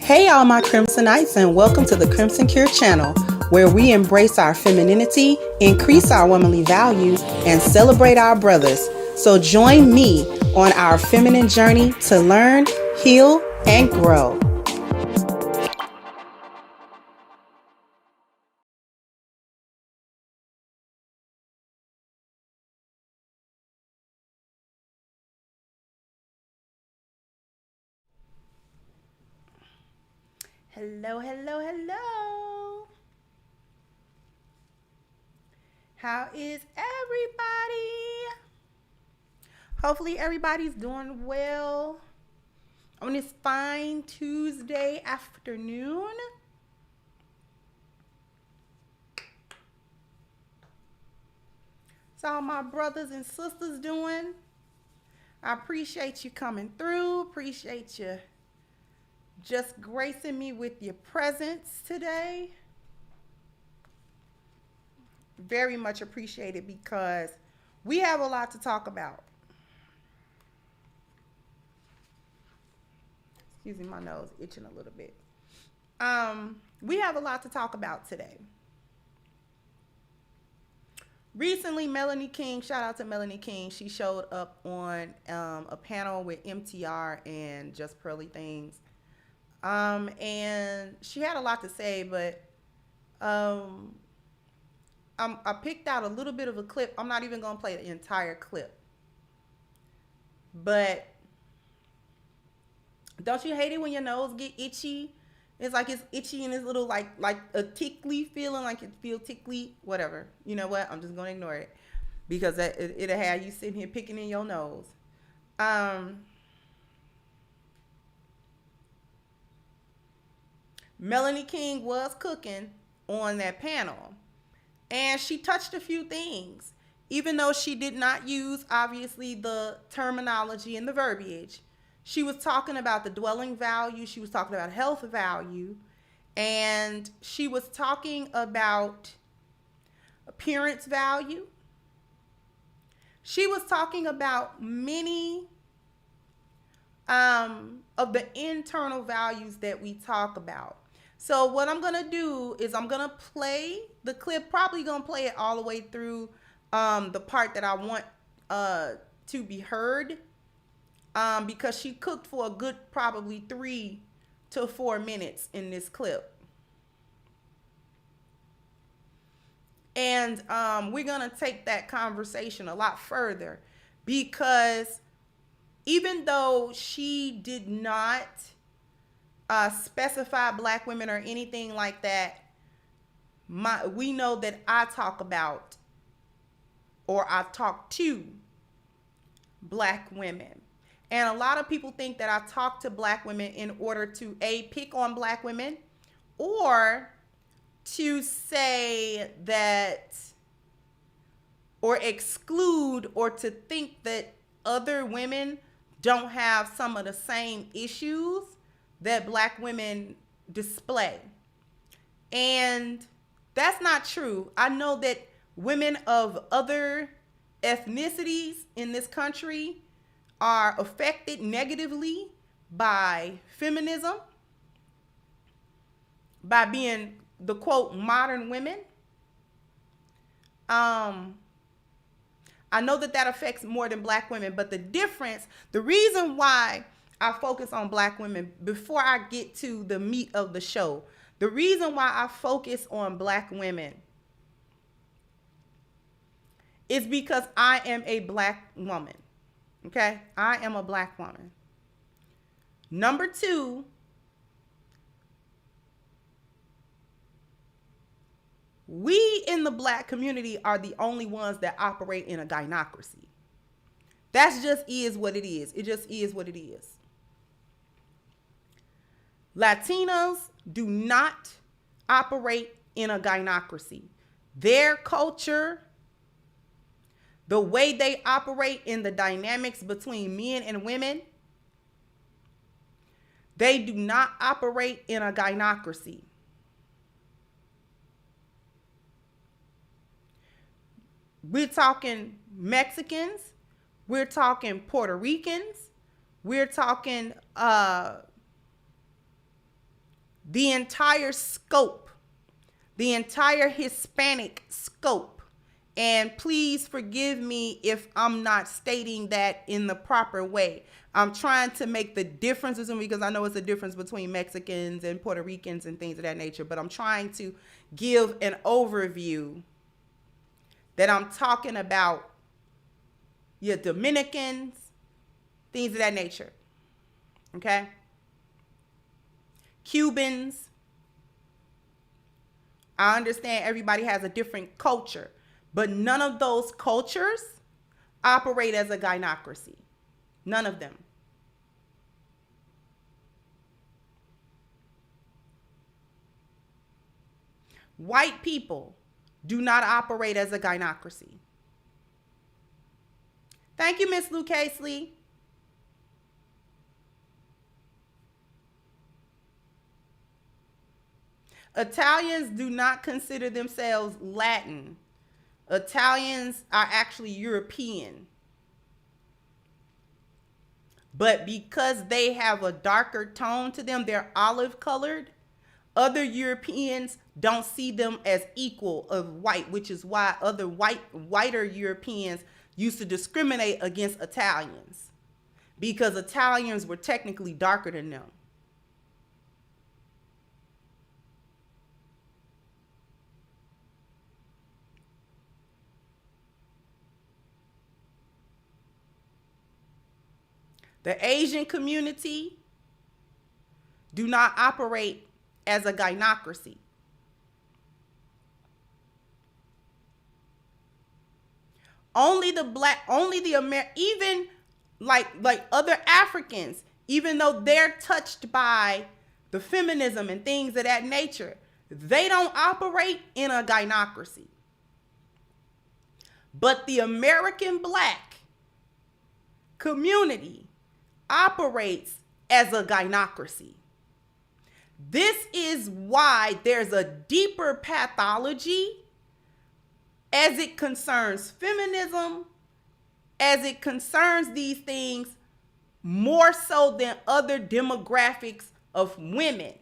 Hey, all my Crimsonites, and welcome to the Crimson Cure channel, where we embrace our femininity, increase our womanly values, and celebrate our brothers. So join me on our feminine journey to learn, heal, and grow. Hello, hello, hello. How is everybody? Hopefully everybody's doing well on this fine Tuesday afternoon. So all my brothers and sisters doing? I appreciate you coming through. Appreciate you just gracing me with your presence today. Very much appreciated because we have a lot to talk about. Excuse me, my nose itching a little bit. We have a lot to talk about today. Recently, Melanie King, shout out to Melanie King, she showed up on a panel with MTR and Just Pearly Things. And she had a lot to say, but I picked out a little bit of a clip. I'm not even going to play the entire clip. But don't you hate it when your nose get itchy? It's like it's itchy and it's little like a tickly feeling, like it feel tickly, whatever. You know what? I'm just going to ignore it because it'll have you sitting here picking in your nose. Melanie King was cooking on that panel, and she touched a few things. Even though she did not use, obviously, the terminology and the verbiage, she was talking about the dwelling value, she was talking about health value, and she was talking about appearance value. She was talking about many of the internal values that we talk about. So what I'm going to do is I'm going to play the clip, probably going to play it all the way through the part that I want to be heard, because she cooked for a good probably 3 to 4 minutes in this clip. And we're going to take that conversation a lot further, because even though she did not specify black women or anything like that, we know that I talk about, or I talk to, black women. And a lot of people think that I talk to black women in order to pick on black women, or to say that, or exclude, or to think that other women don't have some of the same issues that black women display. And that's not true. I know that women of other ethnicities in this country are affected negatively by feminism, by being the quote modern women. I know that affects more than black women, but the reason why I focus on black women before I get to the meat of the show, the reason why I focus on black women is because I am a black woman. Okay? I am a black woman. Number 2, we in the black community are the only ones that operate in a gynocracy. That just is what it is. It just is what it is. Latinos do not operate in a gynocracy. Their culture, the way they operate in the dynamics between men and women, they do not operate in a gynocracy. We're talking Mexicans, we're talking Puerto Ricans, we're talking the entire scope, the entire Hispanic scope. And please forgive me if I'm not stating that in the proper way. I'm trying to make the differences, because I know it's a difference between Mexicans and Puerto Ricans and things of that nature, but I'm trying to give an overview that I'm talking about your Dominicans, things of that nature. Okay? Cubans. I understand everybody has a different culture, but none of those cultures operate as a gynocracy. None of them. White people do not operate as a gynocracy. Thank you, Miss Lou Casely. Italians do not consider themselves Latin. Italians are actually European. But because they have a darker tone to them, they're olive colored, other Europeans don't see them as equal of white, which is why other whiter Europeans used to discriminate against Italians, because Italians were technically darker than them. The Asian community do not operate as a gynocracy. Only even like other Africans, even though they're touched by the feminism and things of that nature, they don't operate in a gynocracy. But the American Black community operates as a gynocracy. This is why there's a deeper pathology as it concerns feminism, as it concerns these things, more so than other demographics of women.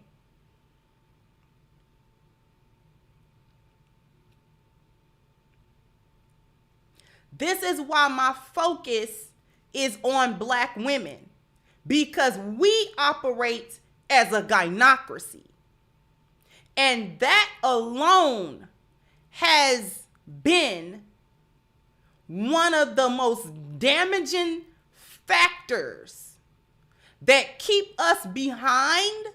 This is why my focus is on Black women, because we operate as a gynocracy. And that alone has been one of the most damaging factors that keep us behind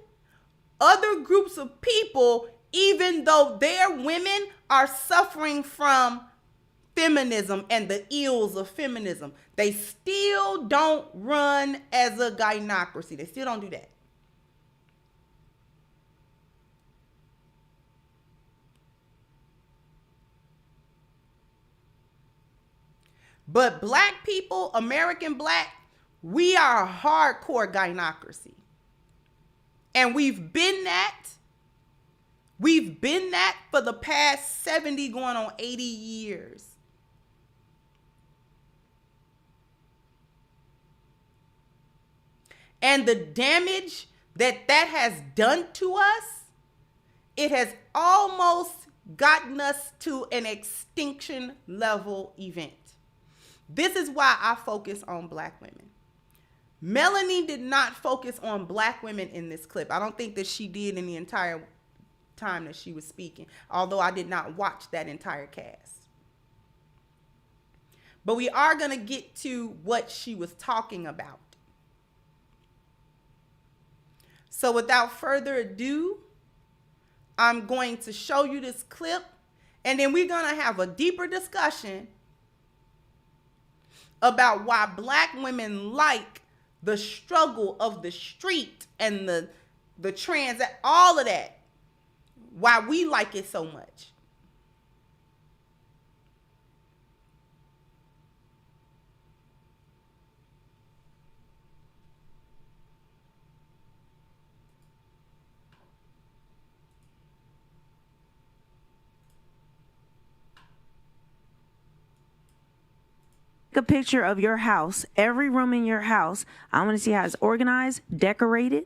other groups of people, even though their women are suffering from feminism and the ills of feminism. They still don't run as a gynocracy. They still don't do that. But Black people, American Black, we are a hardcore gynocracy. And we've been that. We've been that for the past 70 going on 80 years. And the damage that has done to us, it has almost gotten us to an extinction level event. This is why I focus on Black women. Melanie did not focus on Black women in this clip. I don't think that she did in the entire time that she was speaking, although I did not watch that entire cast. But we are going to get to what she was talking about. So without further ado, I'm going to show you this clip, and then we're going to have a deeper discussion about why Black women like the struggle of the street and the trans, all of that, why we like it so much. A picture of your house, every room in your house. I want to see how it's organized, decorated,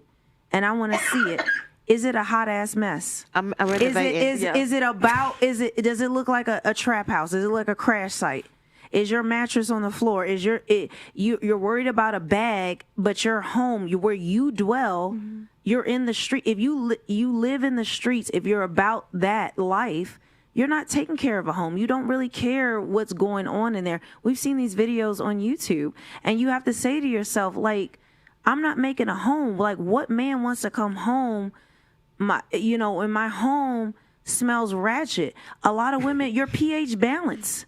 and I want to see it is it a hot ass mess? I'm ready to Is it about? Does it look like a trap house? Is it like a crash site? Is your mattress on the floor? You're worried about a bag, but you're home. Where you dwell. You're in the street. If you live in the streets, if you're about that life, you're not taking care of a home. You don't really care what's going on in there. We've seen these videos on YouTube, and you have to say to yourself, like, I'm not making a home. Like, what man wants to come home? And my home smells ratchet. A lot of women, your pH balance.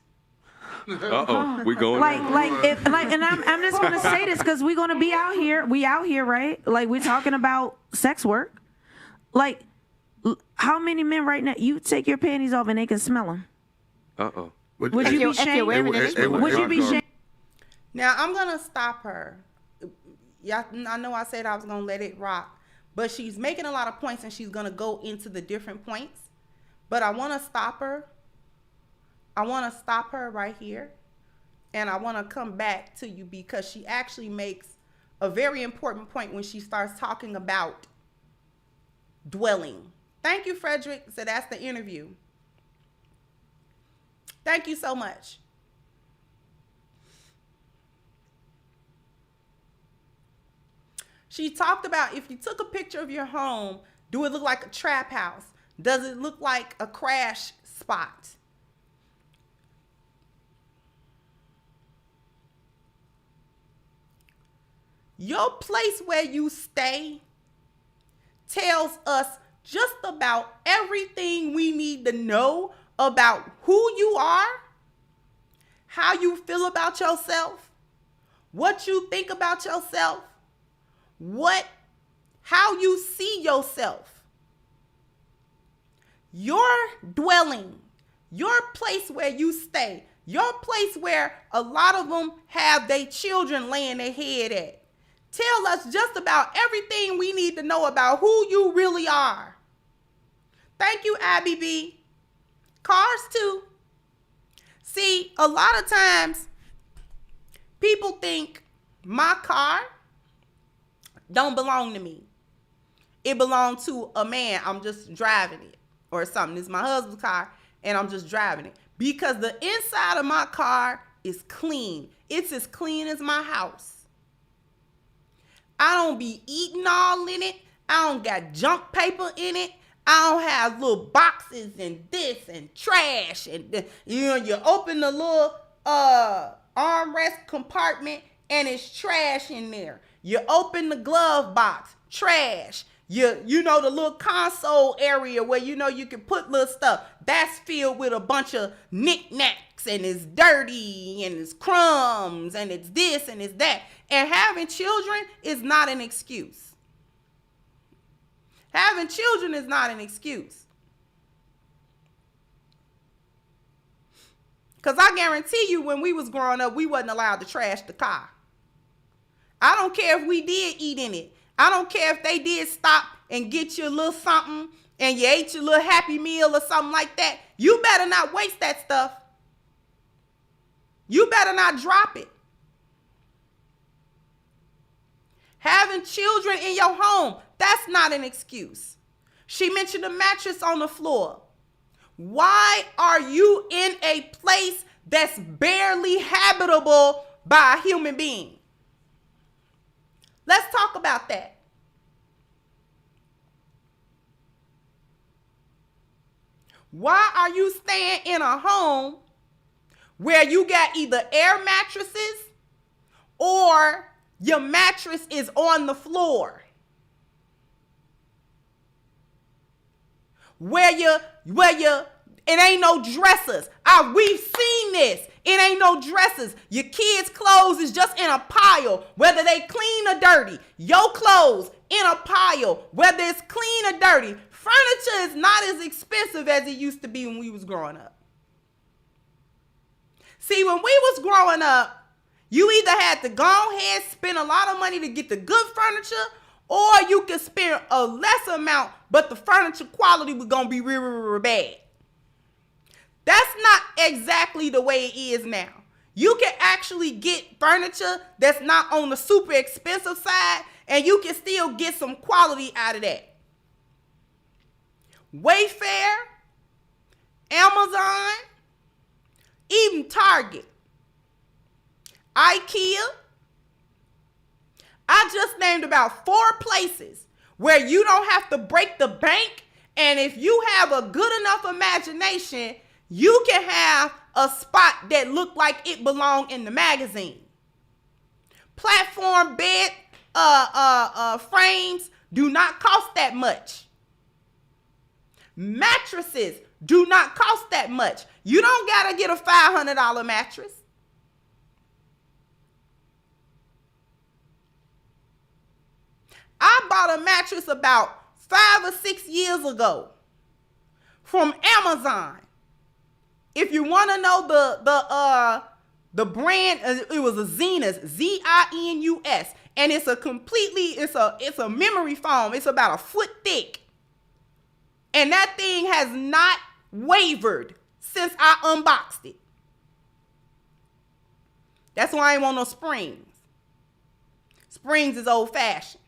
We going and I'm just gonna say this because we're gonna be out here. We out here, right? Like, we're talking about sex work. Like, how many men right now you take your panties off and they can smell them? Would you be shamed? Would you be shamed? Now I'm gonna stop her. Yeah, I know I said I was gonna let it rock, but she's making a lot of points and she's gonna go into the different points. But I want to stop her. I want to stop her right here, and I want to come back to you because she actually makes a very important point when she starts talking about dwelling. Thank you, Frederick. So that's the interview. Thank you so much. She talked about if you took a picture of your home, do it look like a trap house? Does it look like a crash spot? Your place where you stay tells us just about everything we need to know about who you are, how you feel about yourself, what you think about yourself, how you see yourself. Your dwelling, your place where you stay, your place where a lot of them have their children laying their head at, tell us just about everything we need to know about who you really are. Thank you, Abby B. Cars too. See, a lot of times people think my car don't belong to me. It belongs to a man. I'm just driving it or something. It's my husband's car and I'm just driving it because the inside of my car is clean. It's as clean as my house. I don't be eating all in it. I don't got junk paper in it. I don't have little boxes and this and trash and you open the little armrest compartment and it's trash in there. You open the glove box, trash. You know the little console area where you can put little stuff. That's filled with a bunch of knickknacks and it's dirty and it's crumbs and it's this and it's that. And having children is not an excuse. Having children is not an excuse. Because I guarantee you when we was growing up, we wasn't allowed to trash the car. I don't care if we did eat in it. I don't care if they did stop and get you a little something and you ate your little Happy Meal or something like that. You better not waste that stuff. You better not drop it. Having children in your home, that's not an excuse. She mentioned a mattress on the floor. Why are you in a place that's barely habitable by a human being? Let's talk about that. Why are you staying in a home where you got either air mattresses or your mattress is on the floor? Where it ain't no dressers. We've seen this. It ain't no dressers. Your kids' clothes is just in a pile, whether they clean or dirty. Your clothes in a pile, whether it's clean or dirty. Furniture is not as expensive as it used to be when we was growing up. See, when we was growing up, you either had to go ahead, spend a lot of money to get the good furniture, or you could spend a less amount, but the furniture quality was going to be real, real, real bad. That's not exactly the way it is now. You can actually get furniture that's not on the super expensive side, and you can still get some quality out of that. Wayfair, Amazon, even Target, IKEA. I just named about 4 places where you don't have to break the bank, and if you have a good enough imagination, you can have a spot that look like it belong in the magazine. Platform bed frames do not cost that much. Mattresses do not cost that much. You don't gotta get a $500 mattress. I bought a mattress about 5 or 6 years ago from Amazon. If you want to know the brand, it was a Zenus, Zinus, and it's a memory foam. It's about a foot thick, and that thing has not wavered since I unboxed it. That's why I ain't want no springs. Springs is old fashioned.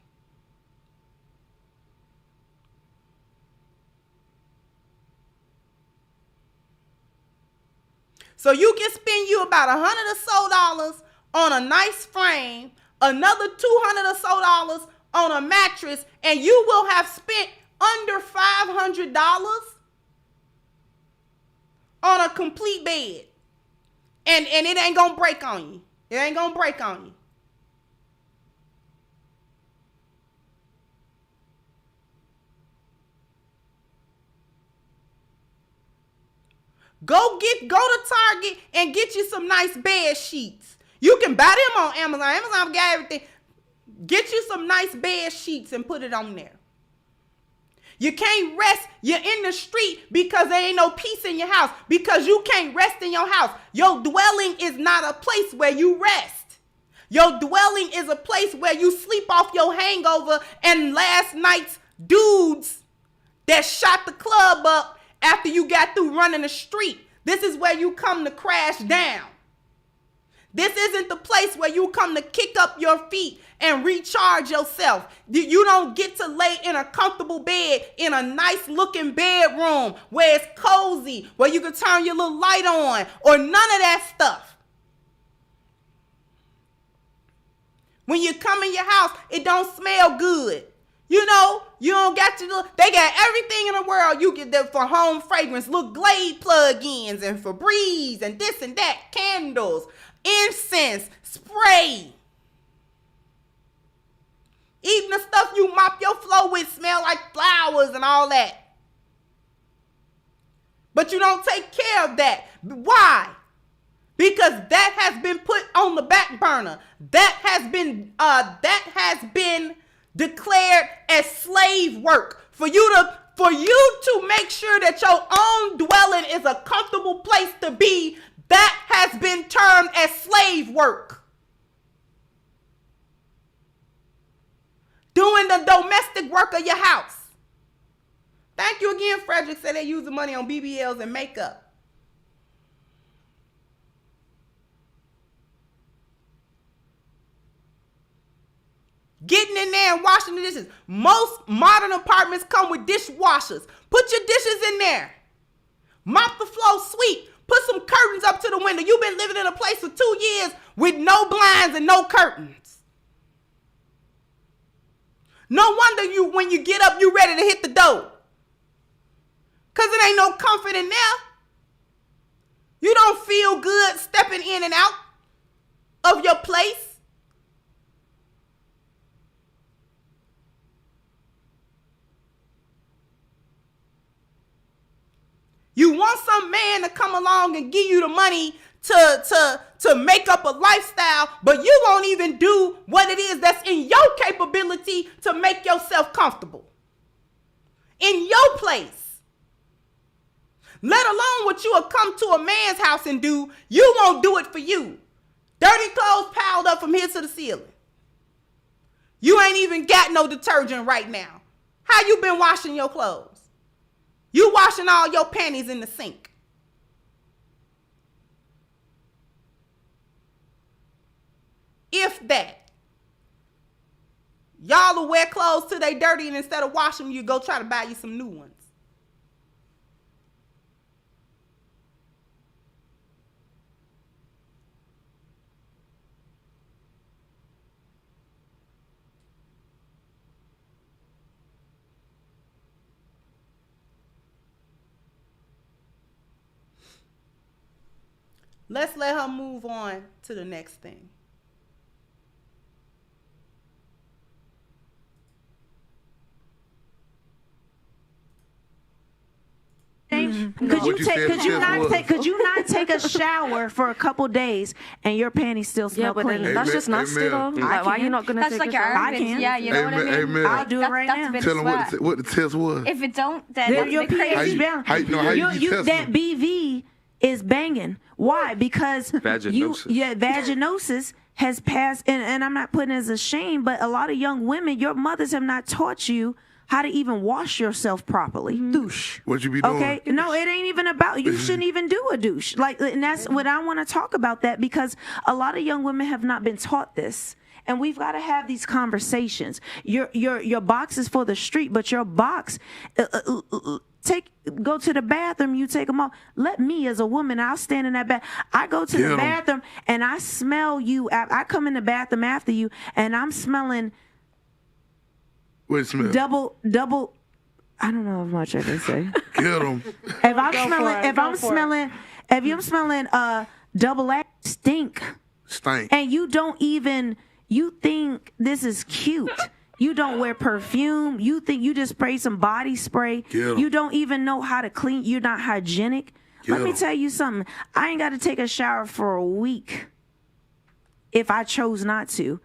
So you can spend you about $100 or so on a nice frame, another $200 or so on a mattress, and you will have spent under $500 on a complete bed. And it ain't gonna break on you. It ain't gonna break on you. Go to Target and get you some nice bed sheets. You can buy them on Amazon. Amazon got everything. Get you some nice bed sheets and put it on there. You can't rest. You're in the street because there ain't no peace in your house, because you can't rest in your house. Your dwelling is not a place where you rest. Your dwelling is a place where you sleep off your hangover and last night's dudes that shot the club up after you got through running the street. This is where you come to crash down. This isn't the place where you come to kick up your feet and recharge yourself. You don't get to lay in a comfortable bed in a nice looking bedroom where it's cozy, where you can turn your little light on, or none of that stuff. When you come in your house, it don't smell good. You know, you don't got to, they got everything in the world you get there for home fragrance, little Glade plug-ins and Febreze and this and that, candles, incense, spray. Even the stuff you mop your floor with smell like flowers and all that. But you don't take care of that. Why? Because that has been put on the back burner. That has been declared as slave work for you to make sure that your own dwelling is a comfortable place to be. That has been termed as slave work. Doing the domestic work of your house. Thank you again, Frederick said they use the money on BBLs and makeup. Getting in there and washing the dishes. Most modern apartments come with dishwashers. Put your dishes in there. Mop the floor, sweep. Put some curtains up to the window. You've been living in a place for 2 years with no blinds and no curtains. No wonder when you get up, you ready to hit the door. Because it ain't no comfort in there. You don't feel good stepping in and out of your place. You want some man to come along and give you the money to make up a lifestyle, but you won't even do what it is that's in your capability to make yourself comfortable. In your place. Let alone what you will come to a man's house and do, you won't do it for you. Dirty clothes piled up from here to the ceiling. You ain't even got no detergent right now. How you been washing your clothes? You washing all your panties in the sink. If that. Y'all will wear clothes till they dirty, and instead of washing them, you go try to buy you some new ones. Let's let her move on to the next thing. Could you not take a shower for a couple days and your panties still smell clean? That's just nasty though. Like, why are you not gonna That's take like a your shower? arguments. Yeah, you know what I mean? Amen. I'll do it right now. Tell them what the test was. If it don't, then that's Your a bit crazy. pH balance. How you test that them? BV is banging. Why? Because vaginosis has passed, and I'm not putting it as a shame, but a lot of young women, your mothers have not taught you how to even wash yourself properly. Douche. What you be doing? Okay, no, it ain't even about, you shouldn't even do a douche. Like, and that's what I want to talk about, that because a lot of young women have not been taught this. And we've got to have these conversations. Your box is for the street, but your box, go to the bathroom, you take them off. Let me as a woman, I'll stand in that I go to the bathroom and I smell you. I come in the bathroom after you and I'm smelling What smell? double. I don't know how much I can say. Get them. If I'm smelling double X stink. And you don't even, you think this is cute. You don't wear perfume. You think you just spray some body spray. You don't even know how to clean. You're not hygienic. Let me tell you something. I ain't got to take a shower for a week if I chose not to.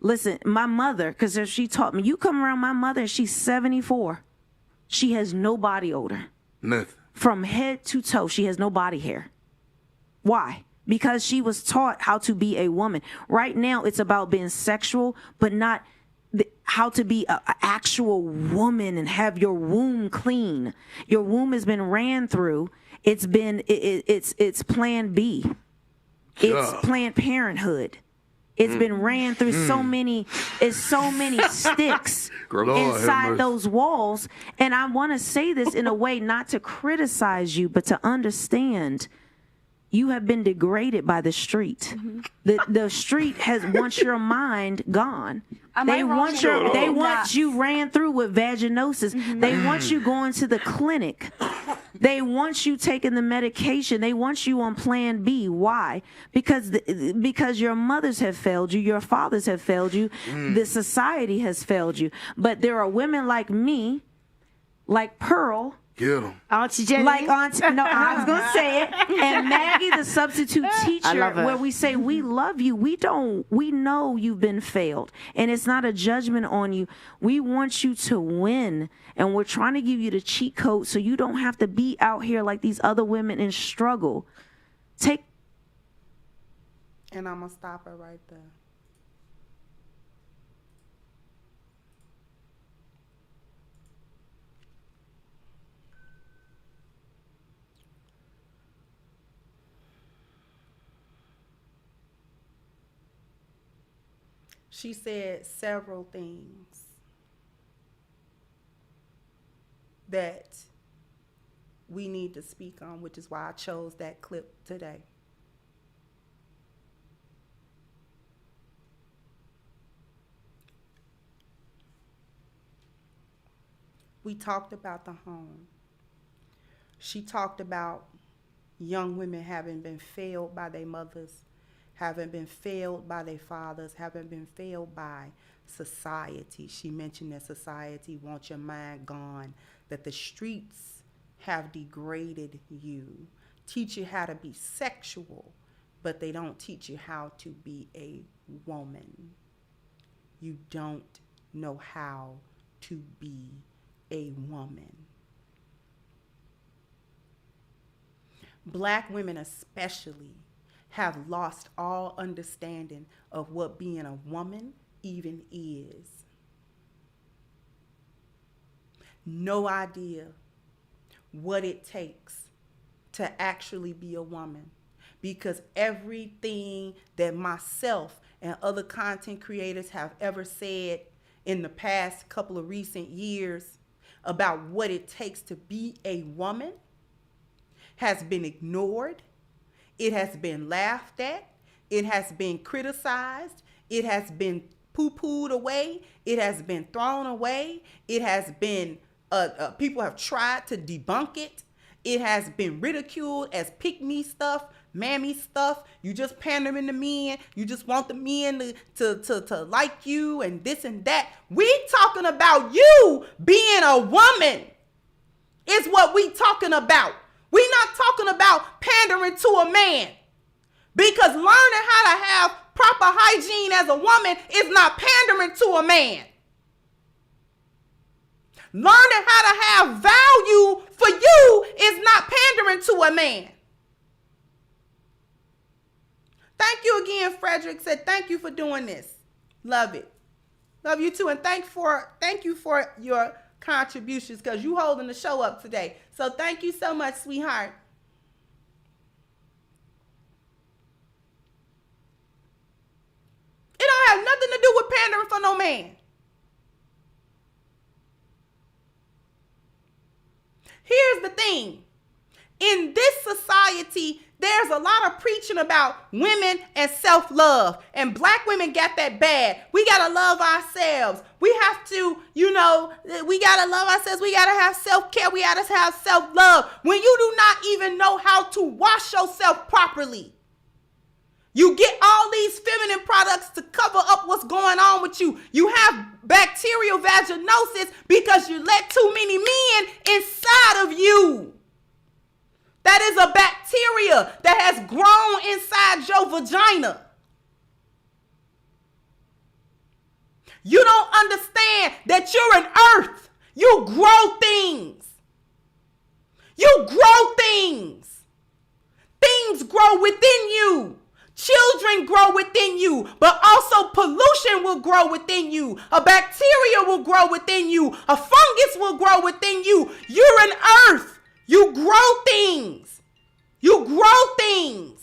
Listen, my mother, because she taught me, you come around my mother and she's 74. She has no body odor. Nothing. From head to toe, she has no body hair. Why? Because she was taught how to be a woman. Right now, it's about being sexual, but not how to be an actual woman and have your womb clean. Your womb has been ran through. It's Plan B. It's Planned Parenthood. It's been ran through so many sticks inside those walls. And I want to say this in a way not to criticize you, but to understand. You have been degraded by the street. The street has wants your mind gone. They want you ran through with vaginosis. They want you going to the clinic. They want you taking the medication. They want you on Plan B. Why? Because your mothers have failed you, your fathers have failed you, the society has failed you. But there are women like me, like Pearl. Get them. Auntie Jenny. Like Auntie, no, I was going to say it. And Maggie, the substitute teacher, where we say, we love you. We know you've been failed. And it's not a judgment on you. We want you to win. And we're trying to give you the cheat code so you don't have to be out here like these other women and struggle. And I'm going to stop her right there. She said several things that we need to speak on, which is why I chose that clip today. We talked about the home. She talked about young women having been failed by their mothers, having been failed by their fathers, having been failed by society. She mentioned that society wants your mind gone, that the streets have degraded you, teach you how to be sexual, but they don't teach you how to be a woman. You don't know how to be a woman. Black women especially have lost all understanding of what being a woman even is. No idea what it takes to actually be a woman, because everything that myself and other content creators have ever said in the past couple of recent years about what it takes to be a woman has been ignored. It has been laughed at. It has been criticized. It has been poo-pooed away. It has been thrown away. It has been, people have tried to debunk it. It has been ridiculed as pick-me stuff, mammy stuff. You just pandering to men. You just want the men to like you and this and that. We talking about you being a woman is what we talking about. We not talking about pandering to a man. Because learning how to have proper hygiene as a woman is not pandering to a man. Learning how to have value for you is not pandering to a man. Thank you again, Frederick said, thank you for doing this. Love it. Love you too. And thank you for your contributions because you holding the show up today. So thank you so much, sweetheart. It don't have nothing to do with pandering for no man. Here's the thing. In this society, there's a lot of preaching about women and self-love. And black women got that bad. We got to love ourselves. We have to, we got to love ourselves. We got to have self-care. We got to have self-love. When you do not even know how to wash yourself properly. You get all these feminine products to cover up what's going on with you. You have bacterial vaginosis because you let too many men inside of you. That is a bacteria that has grown inside your vagina. You don't understand that you're an earth. You grow things. You grow things. Things grow within you. Children grow within you, but also pollution will grow within you. A bacteria will grow within you. A fungus will grow within you. You're an earth. You grow things. You grow things.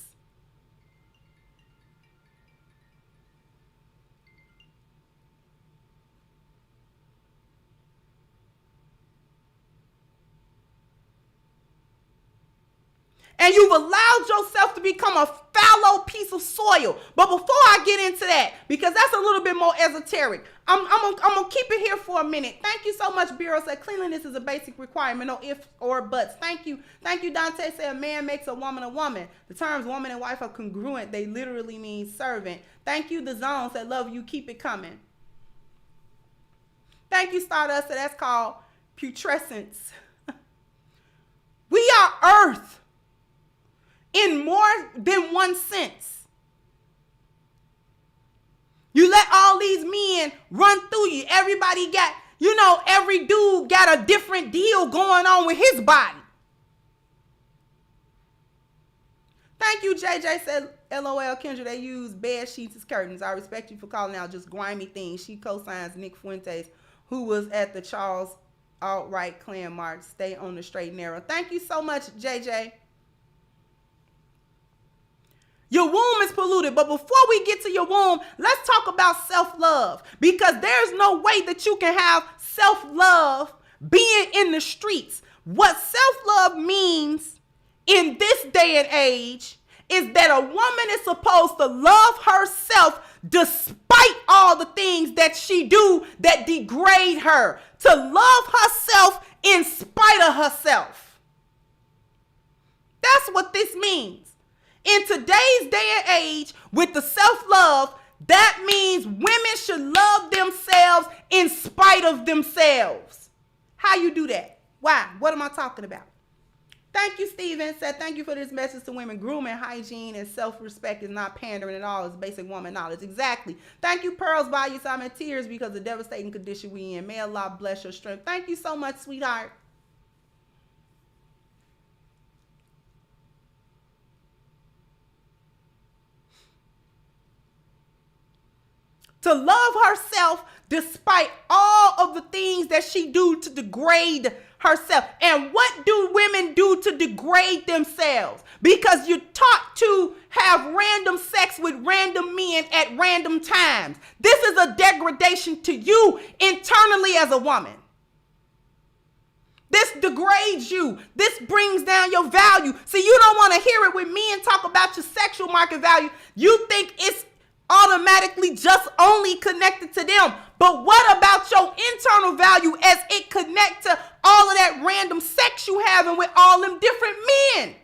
And you've allowed yourself to become a fallow piece of soil. But before I get into that, because that's a little bit more esoteric, I'm gonna keep it here for a minute. Thank you so much, Bureau said cleanliness is a basic requirement, no ifs or buts. Thank you. Thank you, Dante said a man makes a woman a woman. The terms woman and wife are congruent. They literally mean servant. Thank you, The Zone said love you, keep it coming. Thank you, Stardust said that's called putrescence. We are earth. In more than one sense. You let all these men run through you. Everybody got, every dude got a different deal going on with his body. Thank you, JJ said, LOL, Kendra, they use bed sheets as curtains. I respect you for calling out just grimy things. She co-signs Nick Fuentes, who was at the Charles Alt-Right Klan March. Stay on the straight and narrow. Thank you so much, JJ. Your womb is polluted, but before we get to your womb, let's talk about self-love, because there's no way that you can have self-love being in the streets. What self-love means in this day and age is that a woman is supposed to love herself despite all the things that she do that degrade her, to love herself in spite of herself. That's what this means. In today's day and age, with the self-love, that means women should love themselves in spite of themselves. How you do that? Why? What am I talking about? Thank you, Steven. Said, thank you for this message to women. Grooming, hygiene, and self-respect is not pandering at all. It's basic woman knowledge. Exactly. Thank you, Pearls Values. I'm in tears because of the devastating condition we in. May Allah bless your strength. Thank you so much, sweetheart. To love herself despite all of the things that she do to degrade herself. And what do women do to degrade themselves? Because you're taught to have random sex with random men at random times. This is a degradation to you internally as a woman. This degrades you. This brings down your value. See, you don't want to hear it when men talk about your sexual market value. You think it's automatically just only connected to them. But what about your internal value as it connects to all of that random sex you having with all them different men?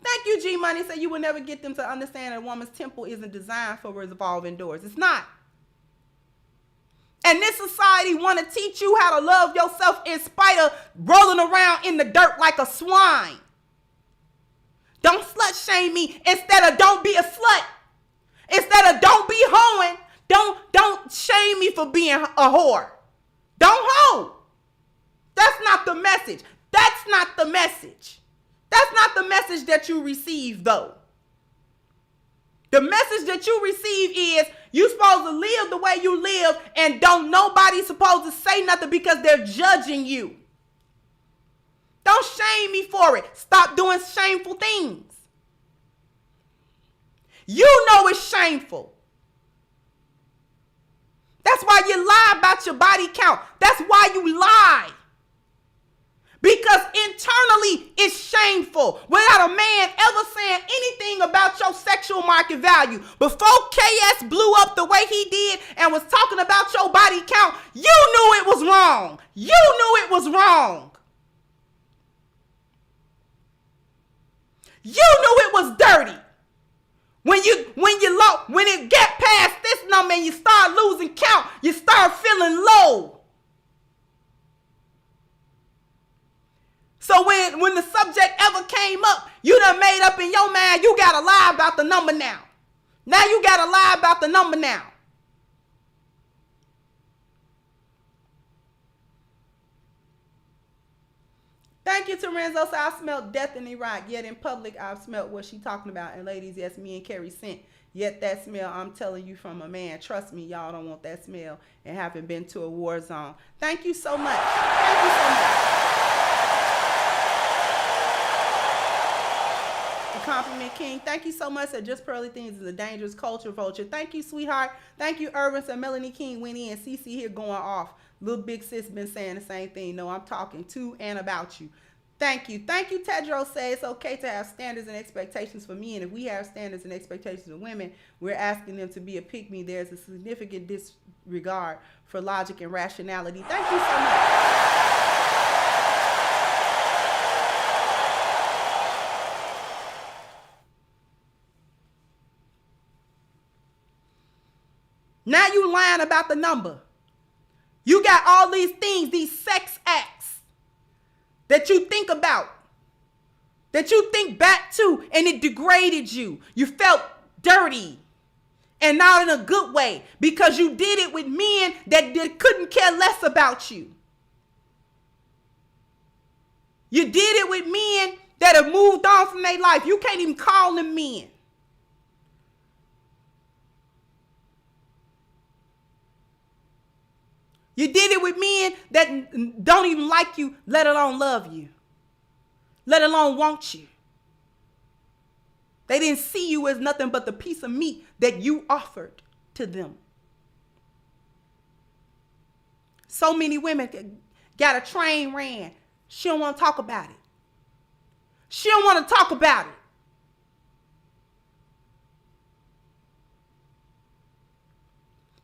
Thank you, G Money. Said you will never get them to understand that a woman's temple isn't designed for revolving doors. It's not. And this society want to teach you how to love yourself in spite of rolling around in the dirt like a swine. Don't slut shame me instead of don't be a slut. Instead of don't be hoeing, don't shame me for being a whore. Don't hoe. That's not the message. That's not the message. That's not the message that you receive, though. The message that you receive is you supposed to live the way you live and don't nobody supposed to say nothing because they're judging you. Don't shame me for it. Stop doing shameful things. You know it's shameful. That's why you lie about your body count. That's why you lie. Because internally it's shameful without a man ever saying anything about your sexual market value. Before KS blew up the way he did and was talking about your body count, you knew it was wrong. You knew it was wrong. You knew it was dirty. When it get past this number and you start losing count, you start feeling low. So when the subject ever came up, you done made up in your mind, you gotta lie about the number now. Now you gotta lie about the number now. Thank you to Renzo. So I smelled death in Iraq, yet in public I've smelled what she talking about. And ladies, yes, me and Carrie sent. Yet that smell, I'm telling you from a man. Trust me, y'all don't want that smell and haven't been to a war zone. Thank you so much. Thank you so much. Compliment King, thank you so much. Just Pearly Things is a dangerous culture vulture. Thank you, sweetheart. Thank you, Irvin. So Melanie King went in. CC here going off. Little Big Sis been saying the same thing. No, I'm talking to and about you. Thank you. Thank you, Tedros. Say it's okay to have standards and expectations for men. If we have standards and expectations of women, we're asking them to be a pick-me. There's a significant disregard for logic and rationality. Thank you so much. Now you lying about the number. You got all these things, these sex acts that you think about, that you think back to, and it degraded you. You felt dirty, and not in a good way, because you did it with men that couldn't care less about you. You did it with men that have moved on from their life. You can't even call them men. You did it with men that don't even like you, let alone love you, let alone want you. They didn't see you as nothing but the piece of meat that you offered to them. So many women got a train ran. She don't want to talk about it. She don't want to talk about it.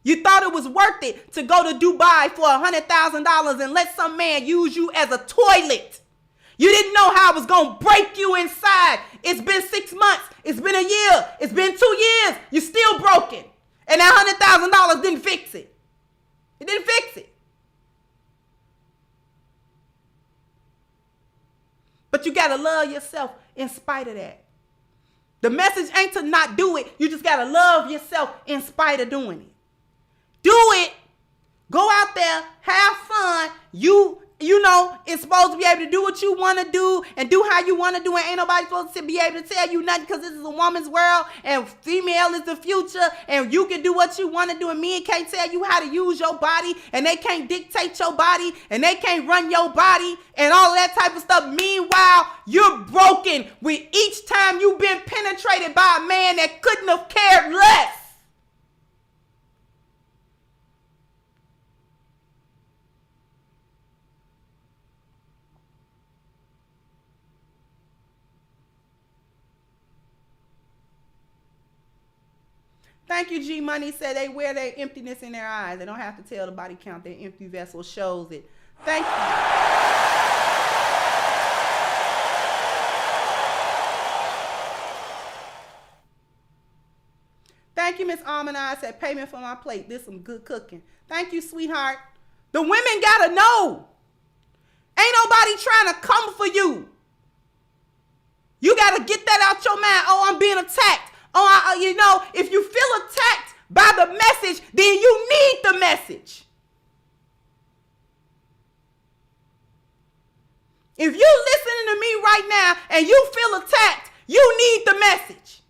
You thought it was worth it to go to Dubai for $100,000 and let some man use you as a toilet. You didn't know how it was going to break you inside. It's been 6 months. It's been a year. It's been 2 years. You're still broken. And that $100,000 didn't fix it. It didn't fix it. But you got to love yourself in spite of that. The message ain't to not do it. You just got to love yourself in spite of doing it. Do it. Go out there, have fun. You know, it's supposed to be able to do what you want to do and do how you want to do it. Ain't nobody supposed to be able to tell you nothing because this is a woman's world and female is the future and you can do what you want to do and men can't tell you how to use your body and they can't dictate your body and they can't run your body and all of that type of stuff. Meanwhile, you're broken with each time you've been penetrated by a man that couldn't have cared less. Thank you, G Money. Said they wear their emptiness in their eyes. They don't have to tell the body count. Their empty vessel shows it. Thank you. Thank you, Miss Almond. Said payment for my plate. This some good cooking. Thank you, sweetheart. The women gotta know. Ain't nobody trying to come for you. You gotta get that out your mind. Oh, I'm being attacked. Oh, you know, if you feel attacked by the message, then you need the message. If you listening to me right now and you feel attacked, you need the message.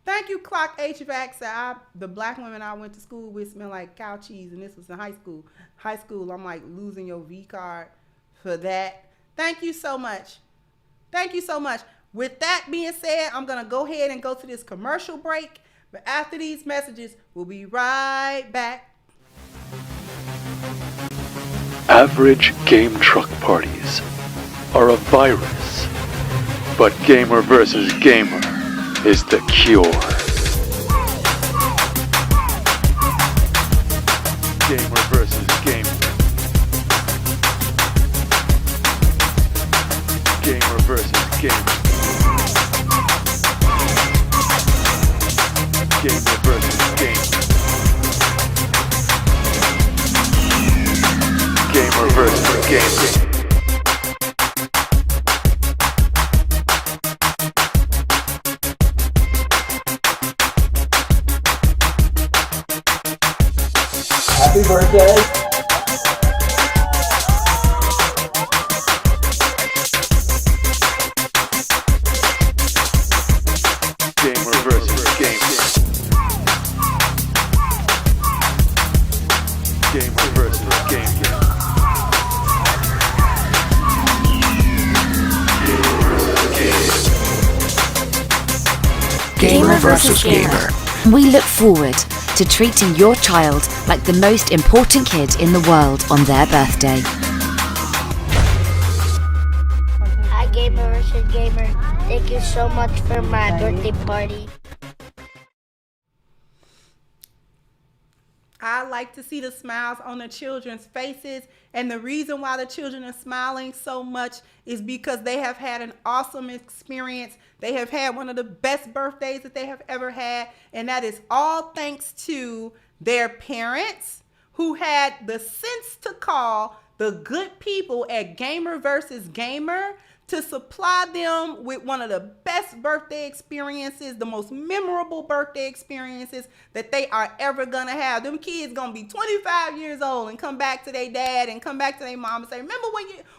Thank you, Clock HVAC. Said the black women I went to school with smell like cow cheese, and this was in high school. High school, I'm like losing your V card for that. Thank you so much. Thank you so much. With that being said, I'm going to go ahead and go to this commercial break. But after these messages, we'll be right back. Average game truck parties are a virus, but gamer versus gamer is the cure. Gamer versus gamer. Gamer versus gamer. Gamer versus gamer. Gamer versus gamer. Happy birthday. Gamer versus gamer. Gamer versus gamer. Gamer versus gamer. We look forward to treating your child like the most important kid in the world on their birthday. Hi, Gamer versus Gamer. Thank you so much for my birthday party. I like to see the smiles on the children's faces. And the reason why the children are smiling so much is because they have had an awesome experience. They have had one of the best birthdays that they have ever had. And that is all thanks to their parents who had the sense to call the good people at Gamer versus Gamer to supply them with one of the best birthday experiences, the most memorable birthday experiences that they are ever gonna have. Them kids gonna be 25 years old and come back to their dad and come back to their mom and say, remember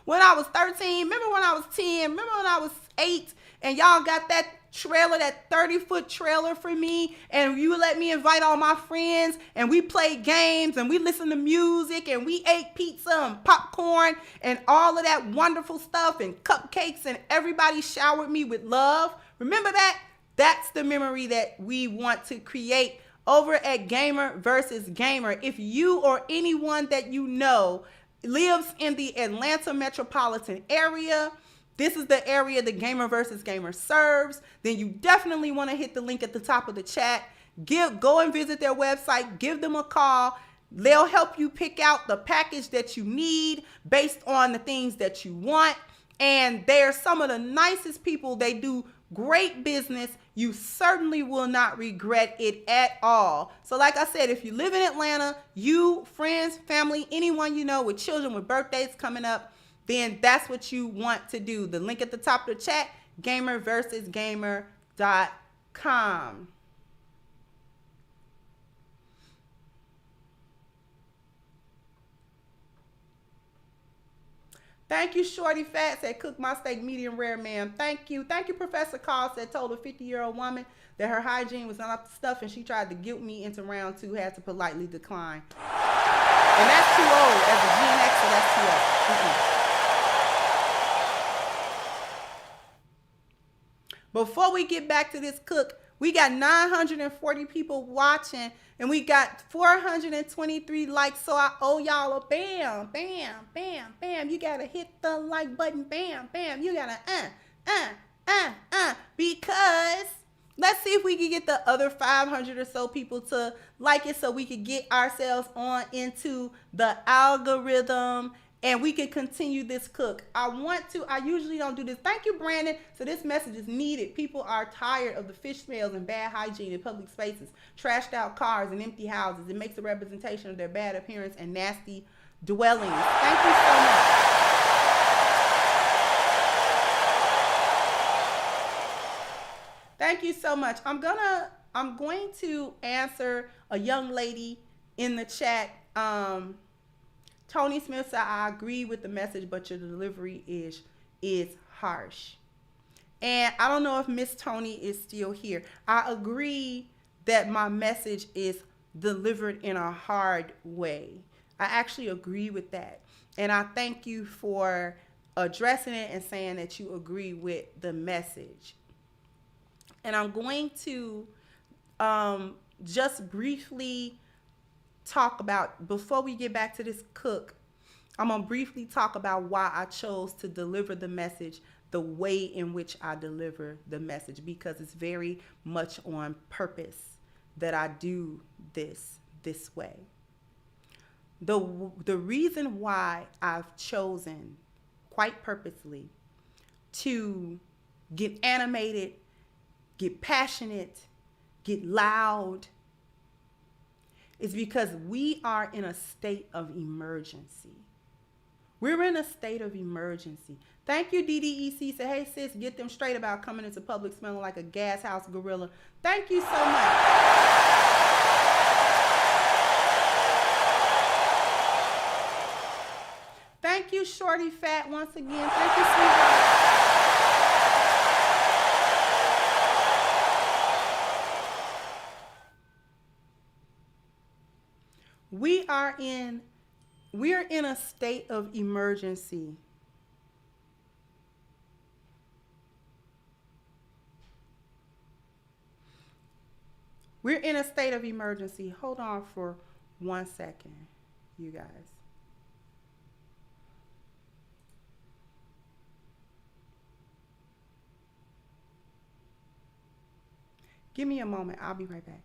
when I was 13, remember when I was 10, remember when I was 8, and y'all got that trailer, that 30-foot trailer for me, and you let me invite all my friends, and we played games, and we listened to music, and we ate pizza and popcorn, and all of that wonderful stuff, and cupcakes, and everybody showered me with love. Remember that? That's the memory that we want to create over at Gamer versus Gamer. If you or anyone that you know lives in the Atlanta metropolitan area, this is the area the Gamer versus Gamer serves, then you definitely want to hit the link at the top of the chat. Go and visit their website, give them a call. They'll help you pick out the package that you need based on the things that you want. And they're some of the nicest people. They do great business. You certainly will not regret it at all. So like I said, if you live in Atlanta, you, friends, family, anyone you know with children with birthdays coming up, then that's what you want to do. The link at the top of the chat, gamerversusgamer.com. Thank you, Shorty Fat. Said, cook my steak medium rare, ma'am. Thank you. Thank you, Professor Carl. Said, told a 50-year-old woman that her hygiene was not up to stuff and she tried to guilt me into round 2, had to politely decline. And that's too old. As a Gen Xer, that's too old. Before we get back to this cook, we got 940 people watching and we got 423 likes. So I owe y'all a bam, bam, bam, bam. You gotta hit the like button, bam, bam. You gotta because let's see if we can get the other 500 or so people to like it so we could get ourselves on into the algorithm and we can continue this cook. I usually don't do this. Thank you, Brandon. So this message is needed. People are tired of the fish smells and bad hygiene in public spaces, trashed out cars and empty houses. It makes a representation of their bad appearance and nasty dwellings. Thank you so much. Thank you so much. I'm going to answer a young lady in the chat. Tony Smith said, I agree with the message, but your delivery is harsh. And I don't know if Miss Tony is still here. I agree that my message is delivered in a hard way. I actually agree with that. And I thank you for addressing it and saying that you agree with the message. And I'm going to just briefly talk about, before we get back to this cook, I'm going to briefly talk about why I chose to deliver the message the way in which I deliver the message, because it's very much on purpose that I do this way. The reason why I've chosen, quite purposely, to get animated, get passionate, get loud, is because we are in a state of emergency. We're in a state of emergency. Thank you, DDEC. Say, hey, sis, get them straight about coming into public smelling like a gas house gorilla. Thank you so much. Thank you, Shorty Fat, once again. Thank you, sweetheart. We're in a state of emergency. We're in a state of emergency. Hold on for 1 second, you guys. Give me a moment. I'll be right back.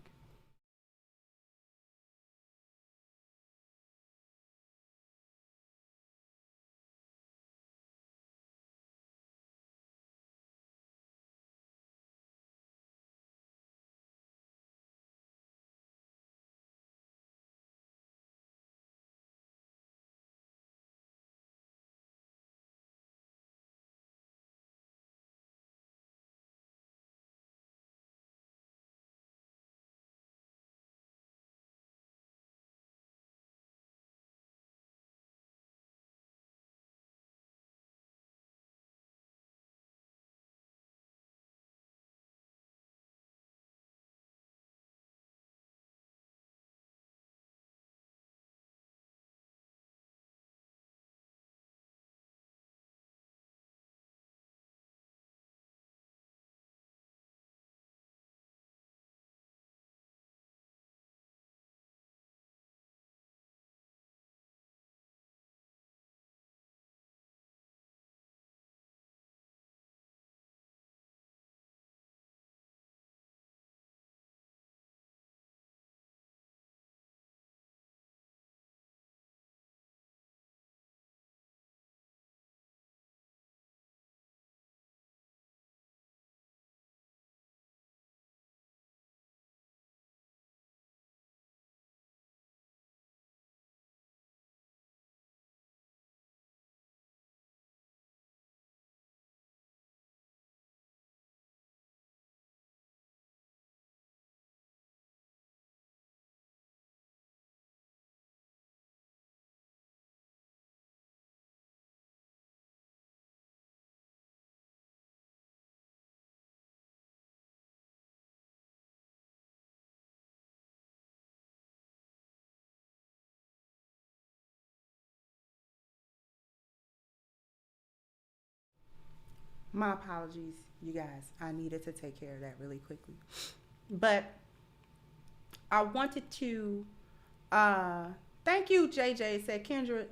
My apologies, you guys. I needed to take care of that really quickly. But I wanted to thank you, JJ. Said Kendra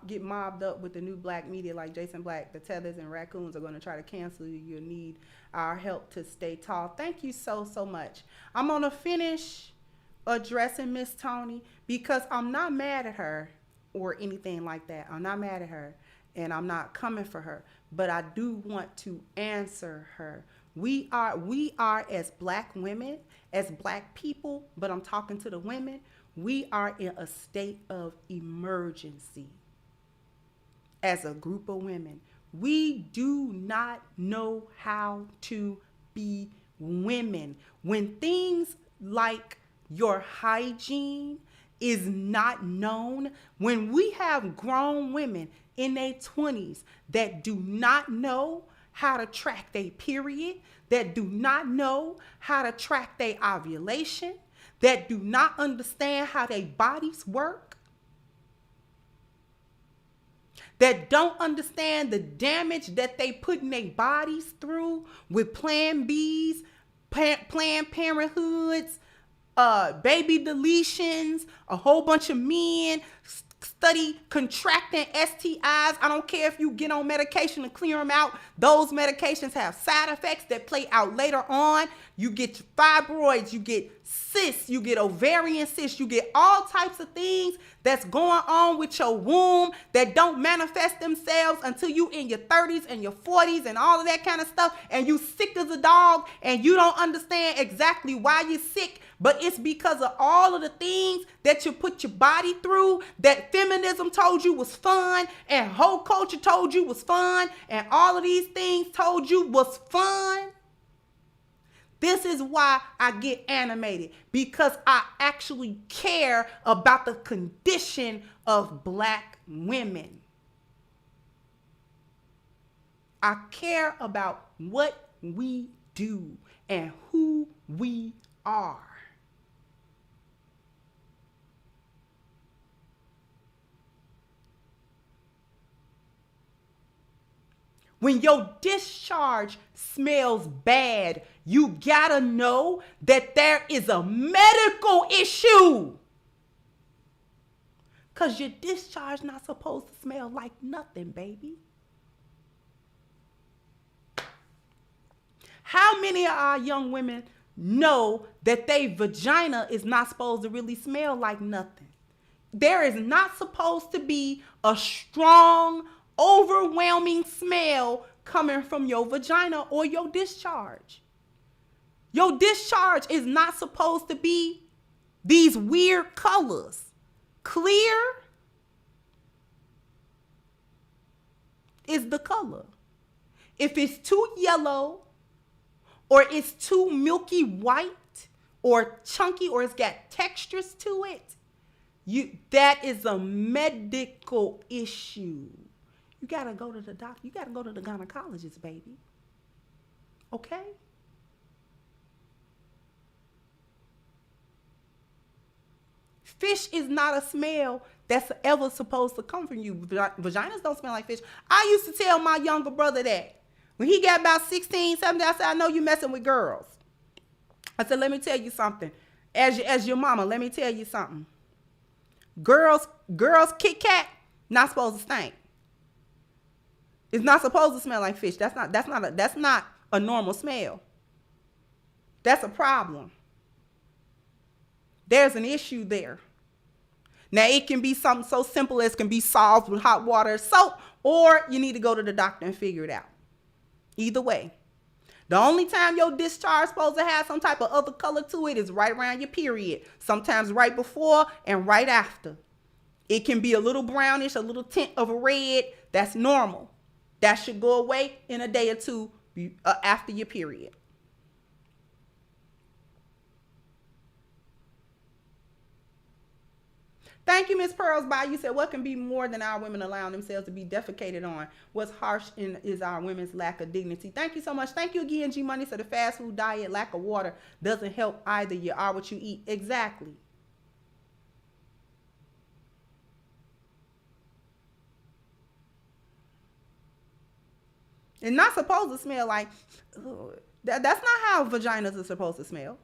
get mobbed up with the new black media like Jason Black. The tethers and raccoons are going to try to cancel you. You'll need our help to stay tall. Thank you so much. I'm going to finish addressing Miss Tony because I'm not mad at her or anything like that. I'm not mad at her and I'm not coming for her, but I do want to answer her. We are as black women, as black people, but I'm talking to the women, we are in a state of emergency as a group of women. We do not know how to be women. When things like your hygiene is not known, when we have grown women in their 20s that do not know how to track their period, that do not know how to track their ovulation, that do not understand how their bodies work, that don't understand the damage that they putting their bodies through with Plan Bs, Planned Parenthoods, baby deletions, a whole bunch of men study contracting STIs. I don't care if you get on medication to clear them out. Those medications have side effects that play out later on. You get fibroids, you get cysts, you get ovarian cysts, you get all types of things that's going on with your womb that don't manifest themselves until you in your 30s and your 40s and all of that kind of stuff, and you sick as a dog and you don't understand exactly why you're sick, but it's because of all of the things that you put your body through that feminism told you was fun and whole culture told you was fun and all of these things told you was fun. This is why I get animated, because I actually care about the condition of black women. I care about what we do and who we are. When your discharge smells bad, you gotta know that there is a medical issue. Because your discharge not supposed to smell like nothing, baby. How many of our young women know that their vagina is not supposed to really smell like nothing? There is not supposed to be a strong, overwhelming smell coming from your vagina or your discharge. Your discharge is not supposed to be these weird colors. Clear is the color. If it's too yellow or it's too milky white or chunky or it's got textures to it, that is a medical issue. You gotta go to the doctor. You gotta go to the gynecologist, baby. Okay? Fish is not a smell that's ever supposed to come from you. Vaginas don't smell like fish. I used to tell my younger brother that. When he got about 16, 17, I said, I know you messing with girls. I said, let me tell you something. As your mama, let me tell you something. Girls Kit Kat, not supposed to stink. It's not supposed to smell like fish. That's not a normal smell. That's a problem. There's an issue there. Now, it can be something so simple as can be solved with hot water or soap, or you need to go to the doctor and figure it out. Either way. The only time your discharge is supposed to have some type of other color to it is right around your period. Sometimes right before and right after. It can be a little brownish, a little tint of a red. That's normal. That should go away in a day or two after your period. Thank you, Miss Pearls. By you said, what can be more than our women allowing themselves to be defecated on? What's harsh is our women's lack of dignity. Thank you so much. Thank you again, G Money. So the fast food diet, lack of water doesn't help either. You are what you eat. Exactly. It's not supposed to smell like, that's not how vaginas are supposed to smell.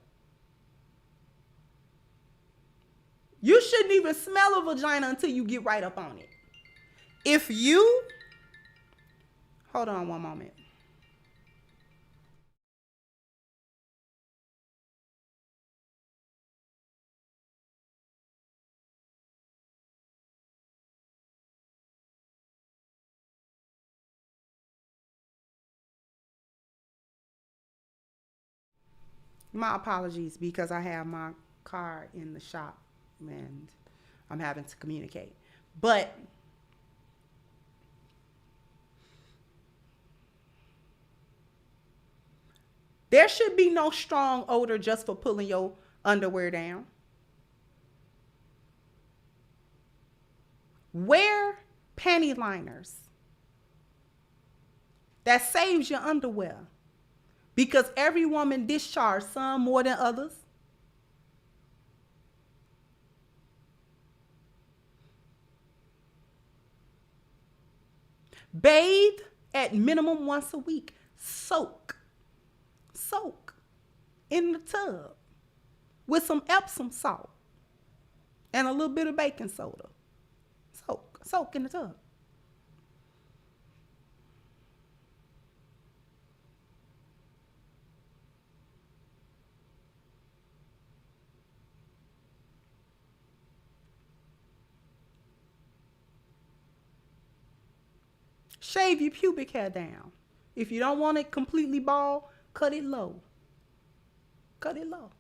You shouldn't even smell a vagina until you get right up on it. If you, hold on one moment. My apologies, because I have my car in the shop and I'm having to communicate. But there should be no strong odor just for pulling your underwear down. Wear panty liners. That saves your underwear. Because every woman discharges some more than others. Bathe at minimum once a week. Soak in the tub with some Epsom salt and a little bit of baking soda. Soak in the tub. Shave your pubic hair down. If you don't want it completely bald, cut it low. Cut it low.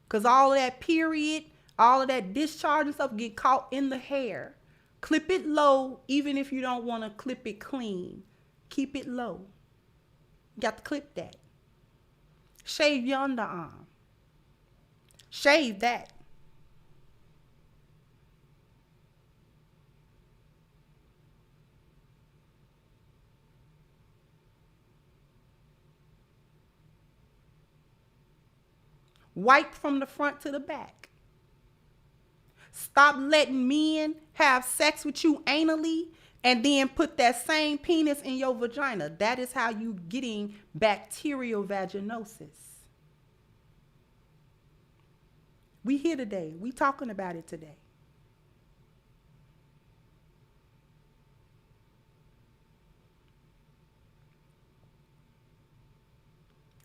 Because all of that period, all of that discharge and stuff get caught in the hair. Clip it low, even if you don't want to clip it clean. Keep it low. You got to clip that. Shave your underarm. Shave that. Wipe from the front to the back. Stop letting men have sex with you anally and then put that same penis in your vagina. That is how you getting bacterial vaginosis. We here today. We talking about it today.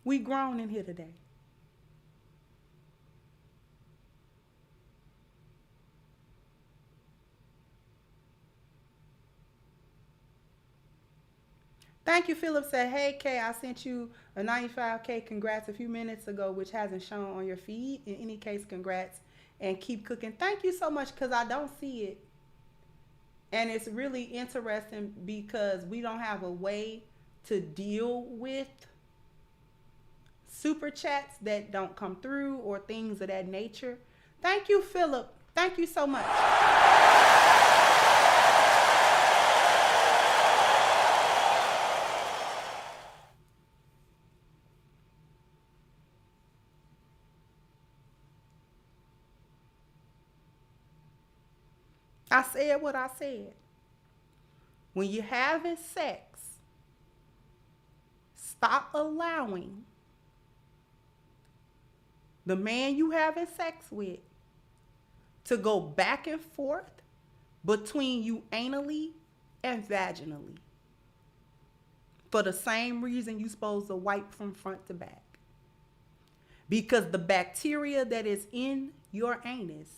We grown in here today. Thank you, Philip said, hey, Kay, I sent you a 95K congrats a few minutes ago, which hasn't shown on your feed. In any case, congrats and keep cooking. Thank you so much, because I don't see it. And it's really interesting because we don't have a way to deal with super chats that don't come through or things of that nature. Thank you, Philip. Thank you so much. I said what I said. When you're having sex, stop allowing the man you having sex with to go back and forth between you anally and vaginally for the same reason you're supposed to wipe from front to back. Because the bacteria that is in your anus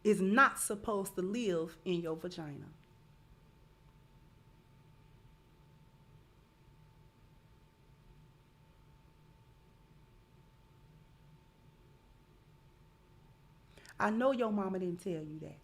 is not supposed to live in your vagina. I know your mama didn't tell you that.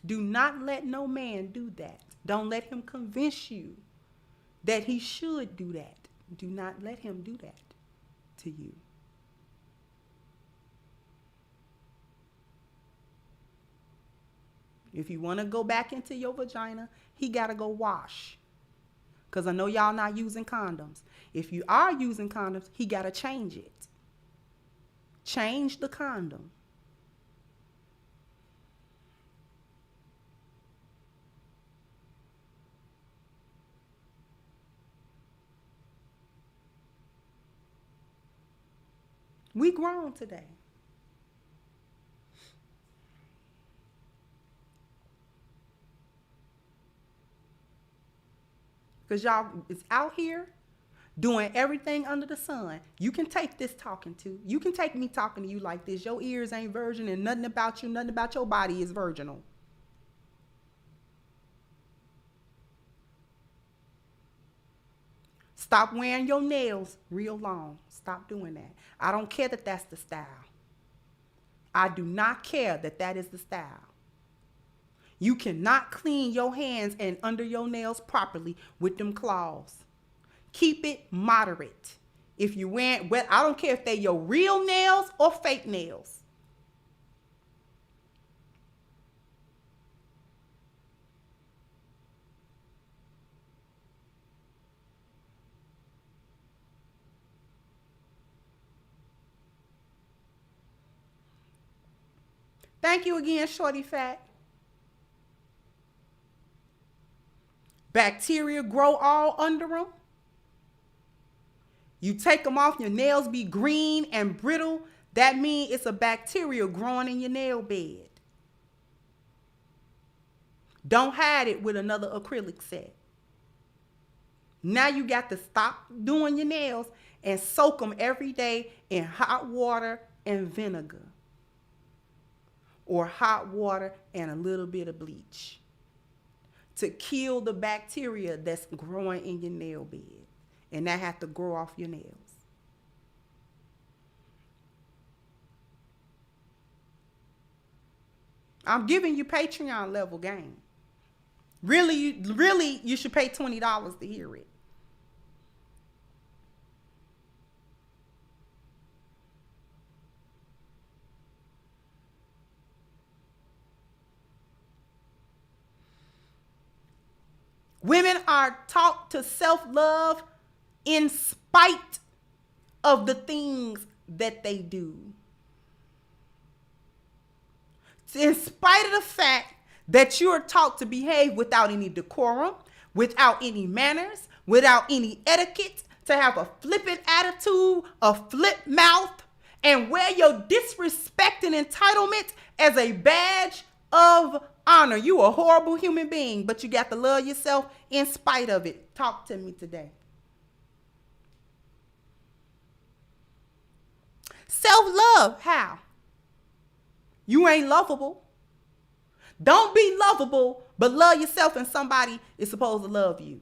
Do not let no man do that. Don't let him convince you that he should do that. Do not let him do that to you. If you want to go back into your vagina, he got to go wash. Because I know y'all not using condoms. If you are using condoms, he got to change it. Change the condom. We grown today. Because y'all is out here doing everything under the sun. You can take this talking to. You can take me talking to you like this. Your ears ain't virgin and nothing about you, nothing about your body is virginal. Stop wearing your nails real long. Stop doing that. I don't care that that's the style. I do not care that that is the style. You cannot clean your hands and under your nails properly with them claws. Keep it moderate. If you wear, well, I don't care if they're your real nails or fake nails. Thank you again, Shorty Fat. Bacteria grow all under them. You take them off, your nails be green and brittle. That means it's a bacteria growing in your nail bed. Don't hide it with another acrylic set. Now you got to stop doing your nails and soak them every day in hot water and vinegar. Or hot water and a little bit of bleach to kill the bacteria that's growing in your nail bed. And that have to grow off your nails. I'm giving you Patreon level game. Really, you should pay $20 to hear it. Women are taught to self-love in spite of the things that they do. In spite of the fact that you are taught to behave without any decorum, without any manners, without any etiquette, to have a flippant attitude, a flip mouth, and wear your disrespect and entitlement as a badge of honor. You a horrible human being, but you got to love yourself in spite of it. Talk to me today. Self-love, how? You ain't lovable. Don't be lovable, but love yourself, and somebody is supposed to love you.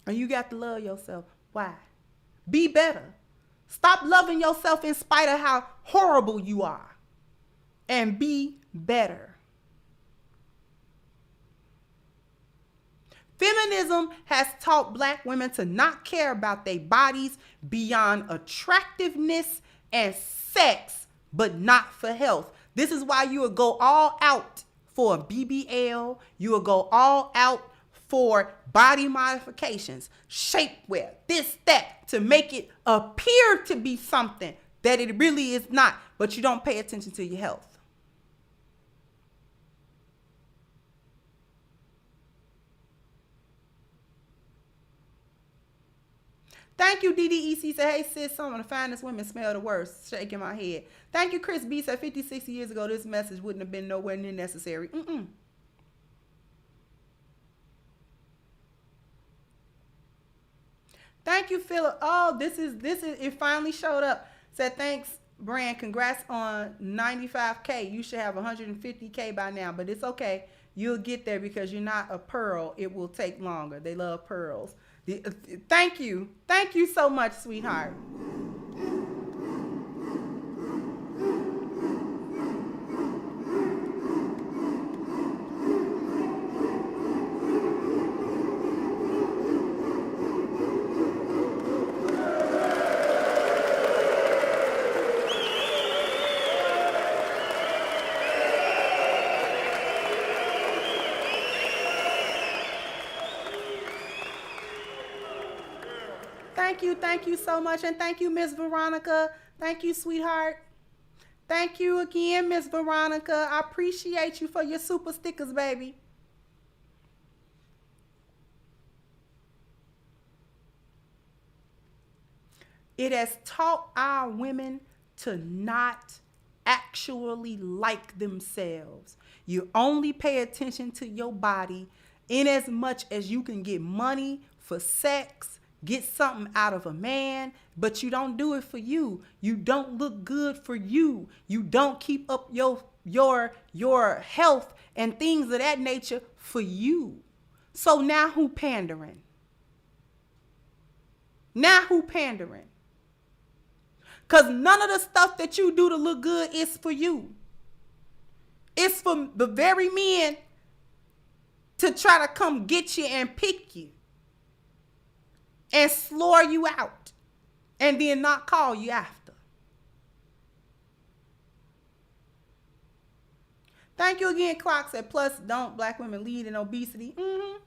And you got to love yourself. Why? Be better. Stop loving yourself in spite of how horrible you are. And be better. Feminism has taught Black women to not care about their bodies beyond attractiveness and sex, but not for health. This is why you will go all out for a BBL. You will go all out for body modifications, shapewear, this, that, to make it appear to be something that it really is not, but you don't pay attention to your health. Thank you, DDEC. Said, hey, sis, some of the finest women smell the worst. Shaking my head. Thank you, Chris B. Said, 50, 60 years ago, this message wouldn't have been nowhere near necessary. Thank you, Philip. Oh, this is, it finally showed up. Said, thanks, Brand. Congrats on 95K. You should have 150K by now, but it's okay. You'll get there because you're not a pearl. It will take longer. They love pearls. Thank you. Thank you so much, sweetheart. Thank you so much. And thank you, Miss Veronica. Thank you, sweetheart. Thank you again, Miss Veronica. I appreciate you for your super stickers, baby. It has taught our women to not actually like themselves. You only pay attention to your body in as much as you can get money for sex, get something out of a man, but you don't do it for you. You don't look good for you. You don't keep up your health and things of that nature for you. So now who pandering? Now who pandering? Because none of the stuff that you do to look good is for you. It's for the very men to try to come get you and pick you and slur you out and then not call you after. Thank you again, Clock said, plus don't black women lead in obesity. Mm-hmm.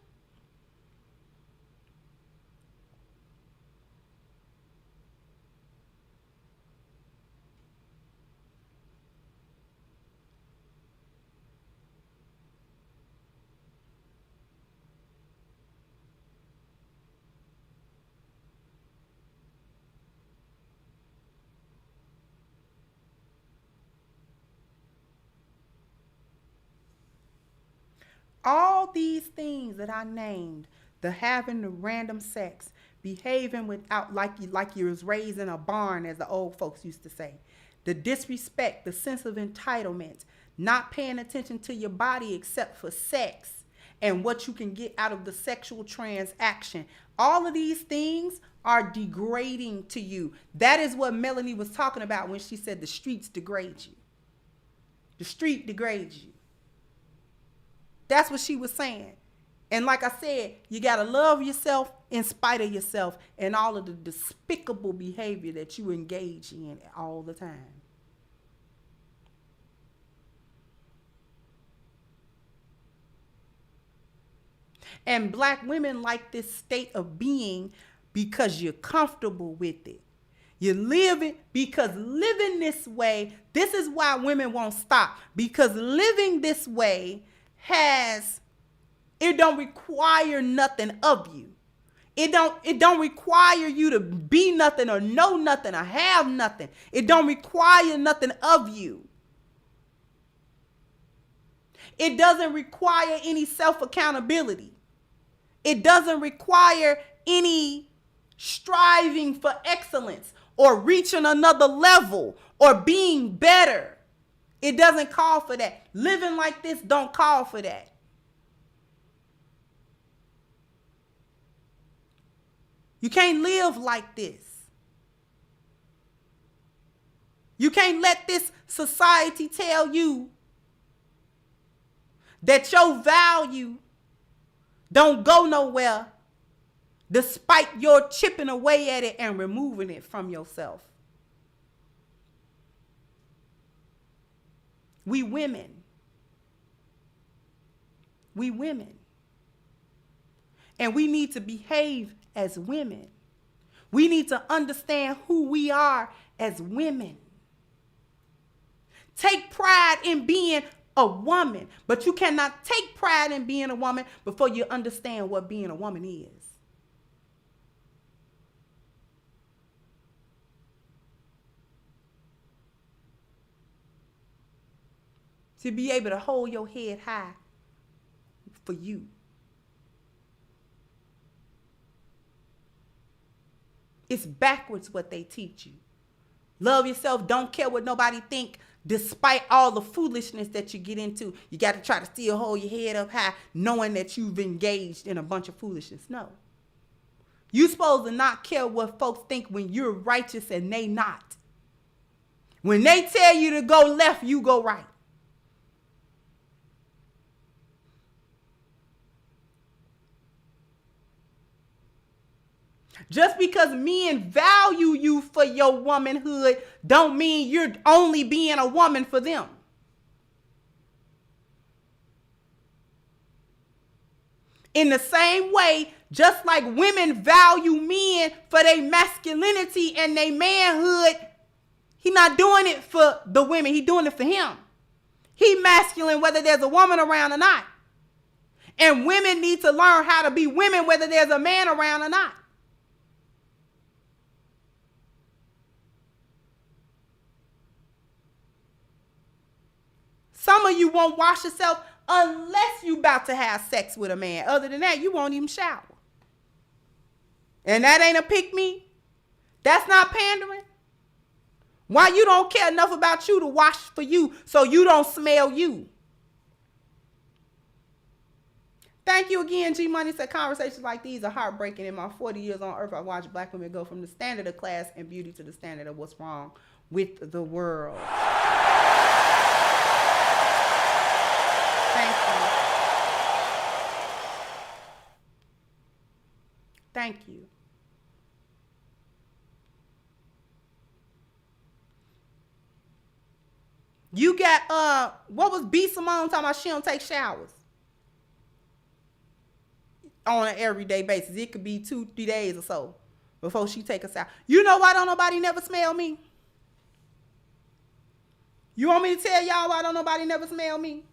All these things that I named, the having the random sex, behaving without like you was raised in a barn, as the old folks used to say, the disrespect, the sense of entitlement, not paying attention to your body except for sex and what you can get out of the sexual transaction. All of these things are degrading to you. That is what Melanie was talking about when she said the streets degrade you. The street degrades you. That's what she was saying. And like I said, you got to love yourself in spite of yourself and all of the despicable behavior that you engage in all the time. And black women like this state of being because you're comfortable with it. You live it because living this way, this is why women won't stop. Because living this way it don't require nothing of you. It don't require you to be nothing or know nothing or have nothing. It don't require nothing of you. It doesn't require any self-accountability. It doesn't require any striving for excellence or reaching another level or being better. It doesn't call for that. Living like this don't call for that. You can't live like this. You can't let this society tell you that your value don't go nowhere despite your chipping away at it and removing it from yourself. We women. And we need to behave as women. We need to understand who we are as women. Take pride in being a woman, but you cannot take pride in being a woman before you understand what being a woman is. To be able to hold your head high for you. It's backwards what they teach you. Love yourself, don't care what nobody think, despite all the foolishness that you get into. You got to try to still hold your head up high, knowing that you've engaged in a bunch of foolishness. No. You're supposed to not care what folks think when you're righteous and they not. When they tell you to go left, you go right. Just because men value you for your womanhood don't mean you're only being a woman for them. In the same way, just like women value men for their masculinity and their manhood, he not doing it for the women. He doing it for him. He masculine whether there's a woman around or not. And women need to learn how to be women whether there's a man around or not. Some of you won't wash yourself unless you about to have sex with a man. Other than that, you won't even shower. And that ain't a pick me. That's not pandering. Why you don't care enough about you to wash for you so you don't smell you? Thank you again, G Money said conversations like these are heartbreaking. In my 40 years on earth, I watched black women go from the standard of class and beauty to the standard of what's wrong with the world. Thank you. Thank you. You got what was B Simone talking about? She don't take showers on an everyday basis. It could be 2-3 days or so before she take a shower. You know why don't nobody never smell me? You want me to tell y'all why don't nobody never smell me?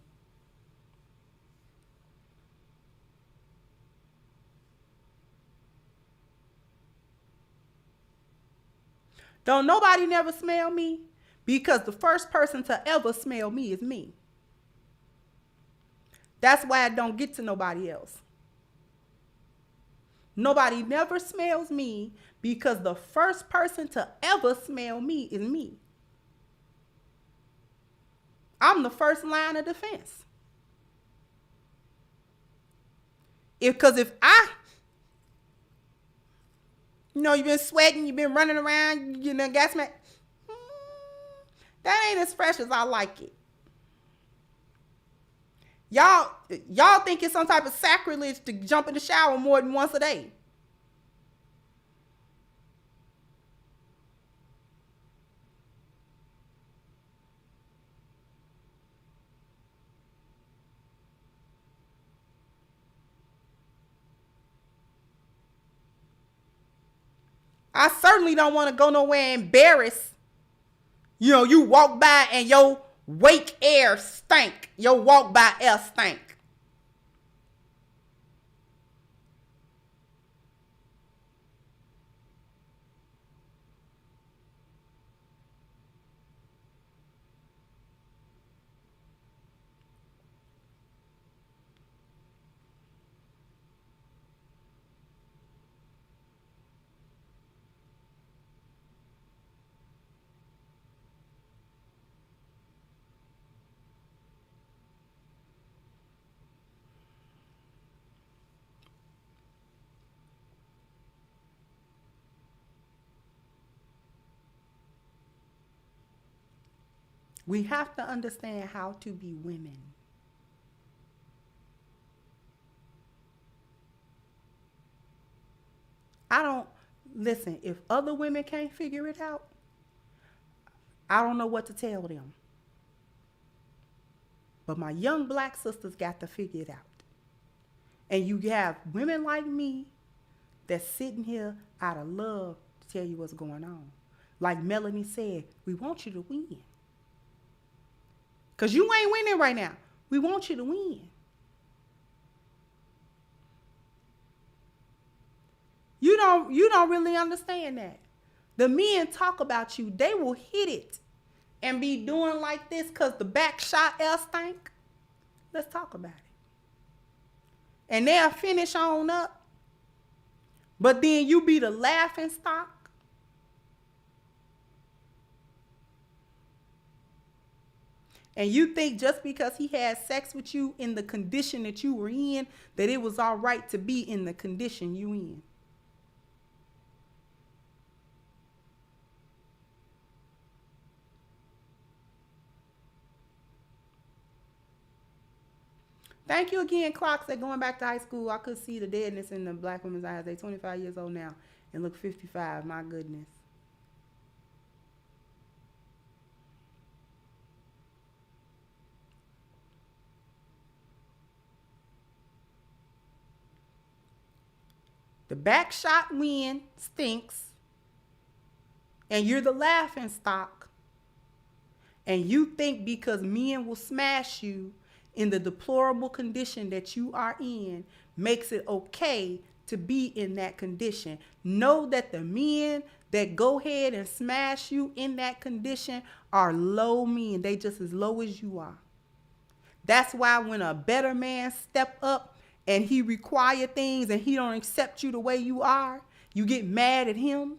Don't nobody never smell me because the first person to ever smell me is me. That's why I don't get to nobody else. Nobody never smells me because the first person to ever smell me is me. I'm the first line of defense. Because if you've been sweating, you've been running around, you know, gas man. That ain't as fresh as I like it. Y'all think it's some type of sacrilege to jump in the shower more than once a day. I certainly don't want to go nowhere embarrassed. You know, you walk by and your wake air stank. Your walk by air stank. We have to understand how to be women. Listen, if other women can't figure it out, I don't know what to tell them. But my young black sisters got to figure it out. And you have women like me that's sitting here out of love to tell you what's going on. Like Melanie said, we want you to win. Because you ain't winning right now. We want you to win. You don't really understand that. The men talk about you. They will hit it and be doing like this because the back shot air stank. Let's talk about it. And they'll finish on up. But then you be the laughing stock. And you think just because he had sex with you in the condition that you were in, that it was all right to be in the condition you in. Thank you again, Clocks, that going back to high school, I could see the deadness in the black woman's eyes. They're 25 years old now and look 55. My goodness. The back shot wind stinks, and you're the laughing stock. And you think because men will smash you in the deplorable condition that you are in makes it okay to be in that condition. Know that the men that go ahead and smash you in that condition are low men. They just as low as you are. That's why when a better man step up and he require things and he don't accept you the way you are, you get mad at him.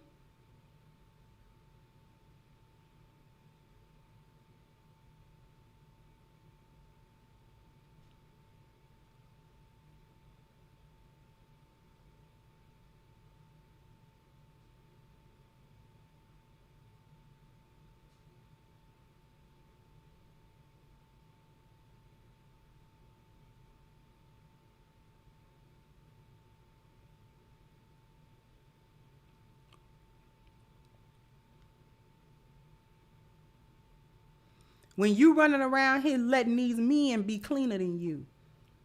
When you running around here letting these men be cleaner than you,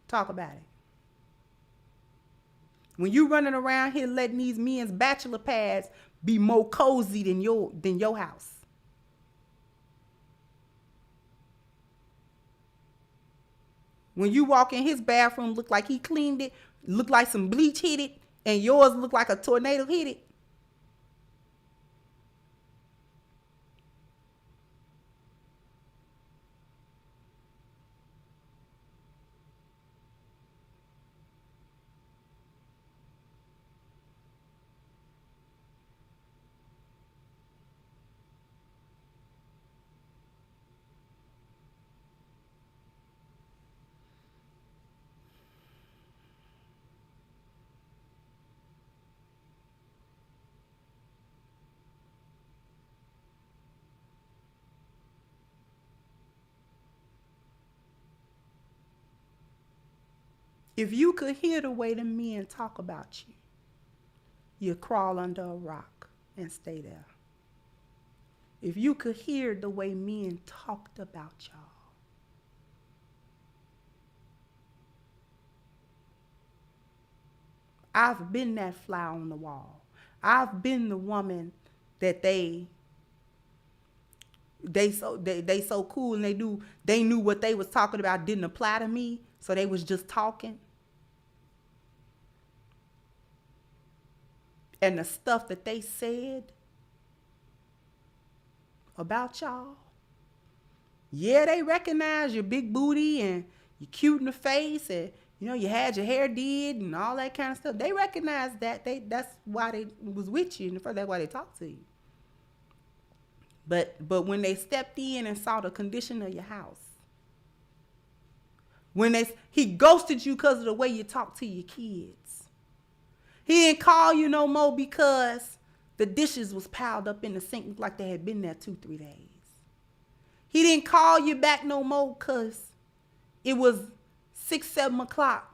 talk about it. When you running around here letting these men's bachelor pads be more cozy than your house. When you walk in his bathroom, look like he cleaned it, look like some bleach hit it, and yours look like a tornado hit it. If you could hear the way the men talk about you, you'd crawl under a rock and stay there. If you could hear the way men talked about y'all, I've been that fly on the wall. I've been the woman that they so cool and they knew what they was talking about didn't apply to me, so they was just talking. And the stuff that they said about y'all, yeah, they recognize your big booty and you're cute in the face and you had your hair did and all that kind of stuff. They recognize that. That's why they was with you in the first. That's why they talked to you. But when they stepped in and saw the condition of your house, he ghosted you because of the way you talk to your kids. He didn't call you no more because the dishes was piled up in the sink like they had been there 2-3 days. He didn't call you back no more because it was 6-7 o'clock.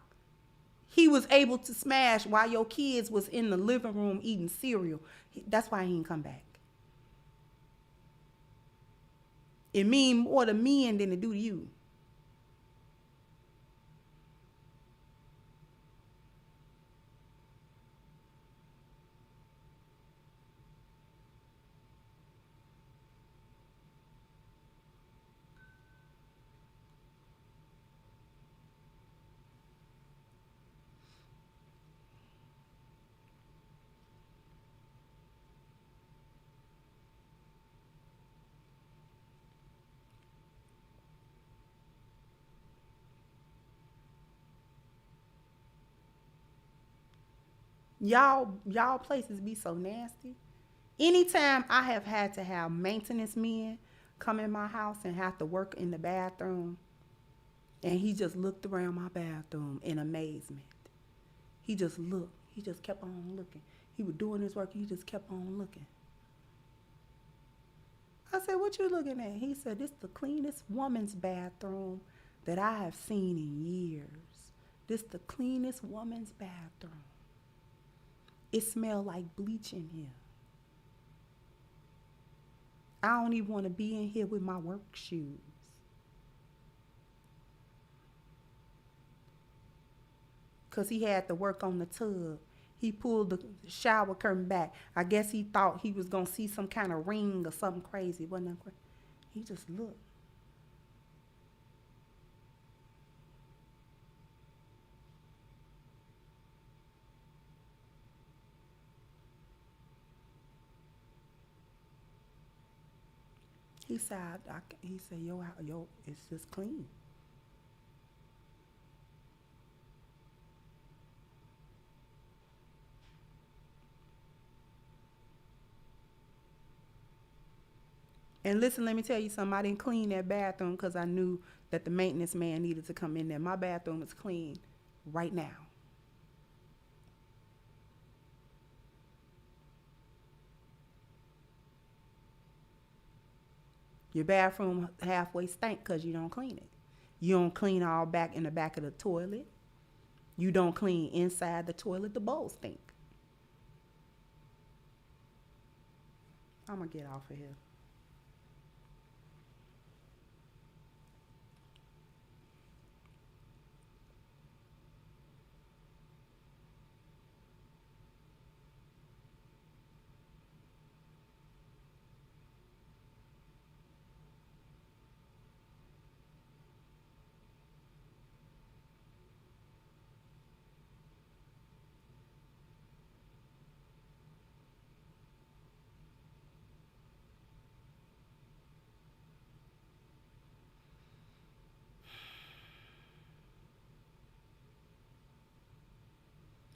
He was able to smash while your kids was in the living room eating cereal. That's why he didn't come back. It mean more to men than it do to you. Y'all places be so nasty. Anytime I have had to have maintenance men come in my house and have to work in the bathroom, and he just looked around my bathroom in amazement. He just looked. He just kept on looking. He was doing his work. He just kept on looking. I said, "What you looking at?" He said, "This the cleanest woman's bathroom that I have seen in years. This the cleanest woman's bathroom. It smelled like bleach in here. I don't even want to be in here with my work shoes." Because he had to work on the tub. He pulled the shower curtain back. I guess he thought he was going to see some kind of ring or something crazy. Wasn't that crazy? He just looked. He said, yo, it's just clean. And listen, let me tell you something. I didn't clean that bathroom because I knew that the maintenance man needed to come in there. My bathroom is clean right now. Your bathroom halfway stank because you don't clean it. You don't clean all back in the back of the toilet. You don't clean inside the toilet. The bowls stink. I'm going to get off of here.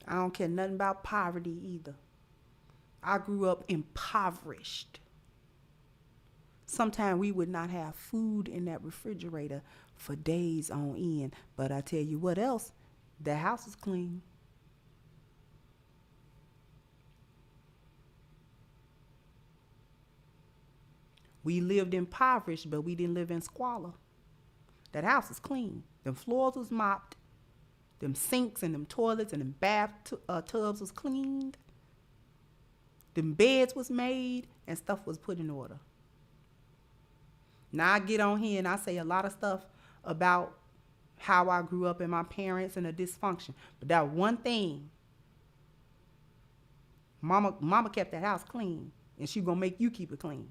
I don't care nothing about poverty either. I grew up impoverished. Sometimes we would not have food in that refrigerator for days on end. But I tell you what else, the house is clean. We lived impoverished, but we didn't live in squalor. That house is clean. The floors was mopped. Them sinks and them toilets and them tubs was cleaned. Them beds was made and stuff was put in order. Now I get on here and I say a lot of stuff about how I grew up and my parents and the dysfunction. But that one thing, mama kept that house clean and she gonna make you keep it clean.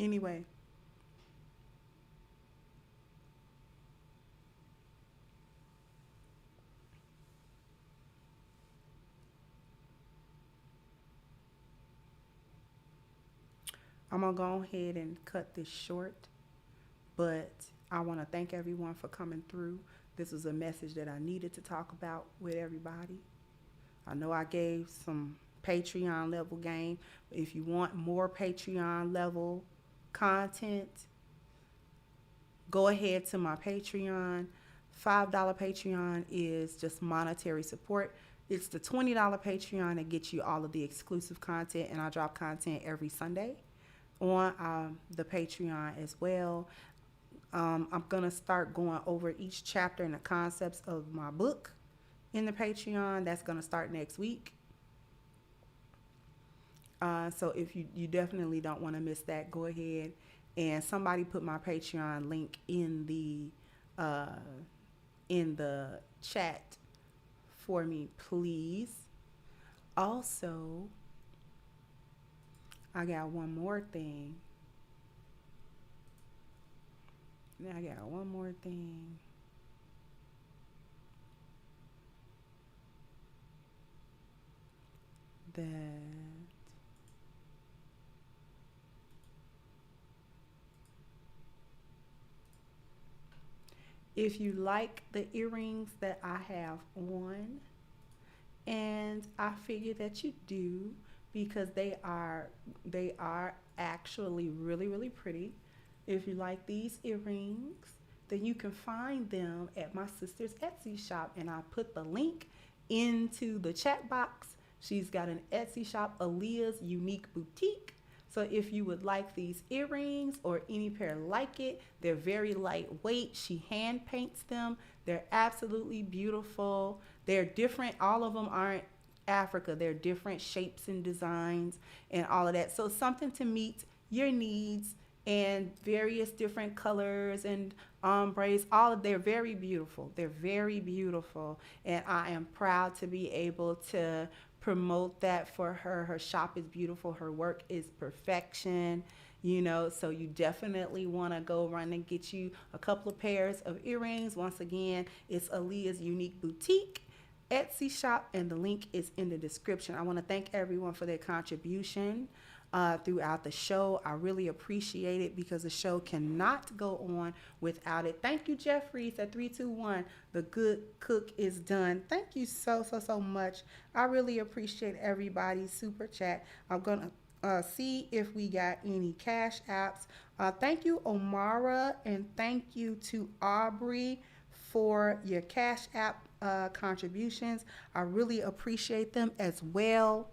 Anyway, I'm going to go ahead and cut this short, but I want to thank everyone for coming through. This was a message that I needed to talk about with everybody. I know I gave some Patreon level game. If you want more Patreon level content, go ahead to my Patreon. $5 Patreon is just monetary support. It's the $20 Patreon that gets you all of the exclusive content, and I drop content every Sunday on the Patreon as well. I'm gonna start going over each chapter and the concepts of my book in the Patreon. That's gonna start next week. So if you definitely don't want to miss that, go ahead and somebody put my Patreon link in the chat for me, please. Also, I got one more thing. That if you like the earrings that I have on, and I figure that you do because they are actually really, really pretty. If you like these earrings, then you can find them at my sister's Etsy shop, and I put the link into the chat box. She's got an Etsy shop, Aaliyah's Unique Boutique. So if you would like these earrings or any pair like it, they're very lightweight. She hand paints them. They're absolutely beautiful. They're different. All of them aren't Africa. There are different shapes and designs and all of that. So something to meet your needs, and various different colors and ombres. They're very beautiful. They're very beautiful. And I am proud to be able to promote that for her. Her shop is beautiful. Her work is perfection. So you definitely want to go run and get you a couple of pairs of earrings. Once again, it's Aaliyah's Unique Boutique Etsy shop, and the link is in the description. I want to thank everyone for their contribution throughout the show. I really appreciate it because the show cannot go on without it. Thank you, Jeffries at 321. The good cook is done. Thank you so much. I really appreciate everybody's super chat. I'm gonna see if we got any cash apps. Thank you, Omara, and thank you to Aubrey for your cash app contributions. I really appreciate them as well.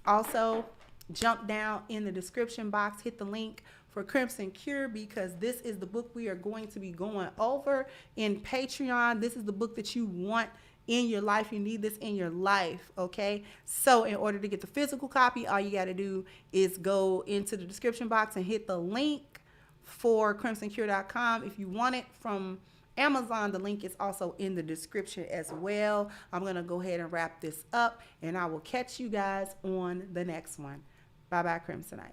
Also, jump down in the description box, hit the link for Crimson Cure, because this is the book we are going to be going over in Patreon. This is the book that you want in your life. You need this in your life, okay? So in order to get the physical copy, all you got to do is go into the description box and hit the link for crimsoncure.com. If you want it from Amazon, the link is also in the description as well. I'm going to go ahead and wrap this up, and I will catch you guys on the next one. Bye-bye, Crimsonite.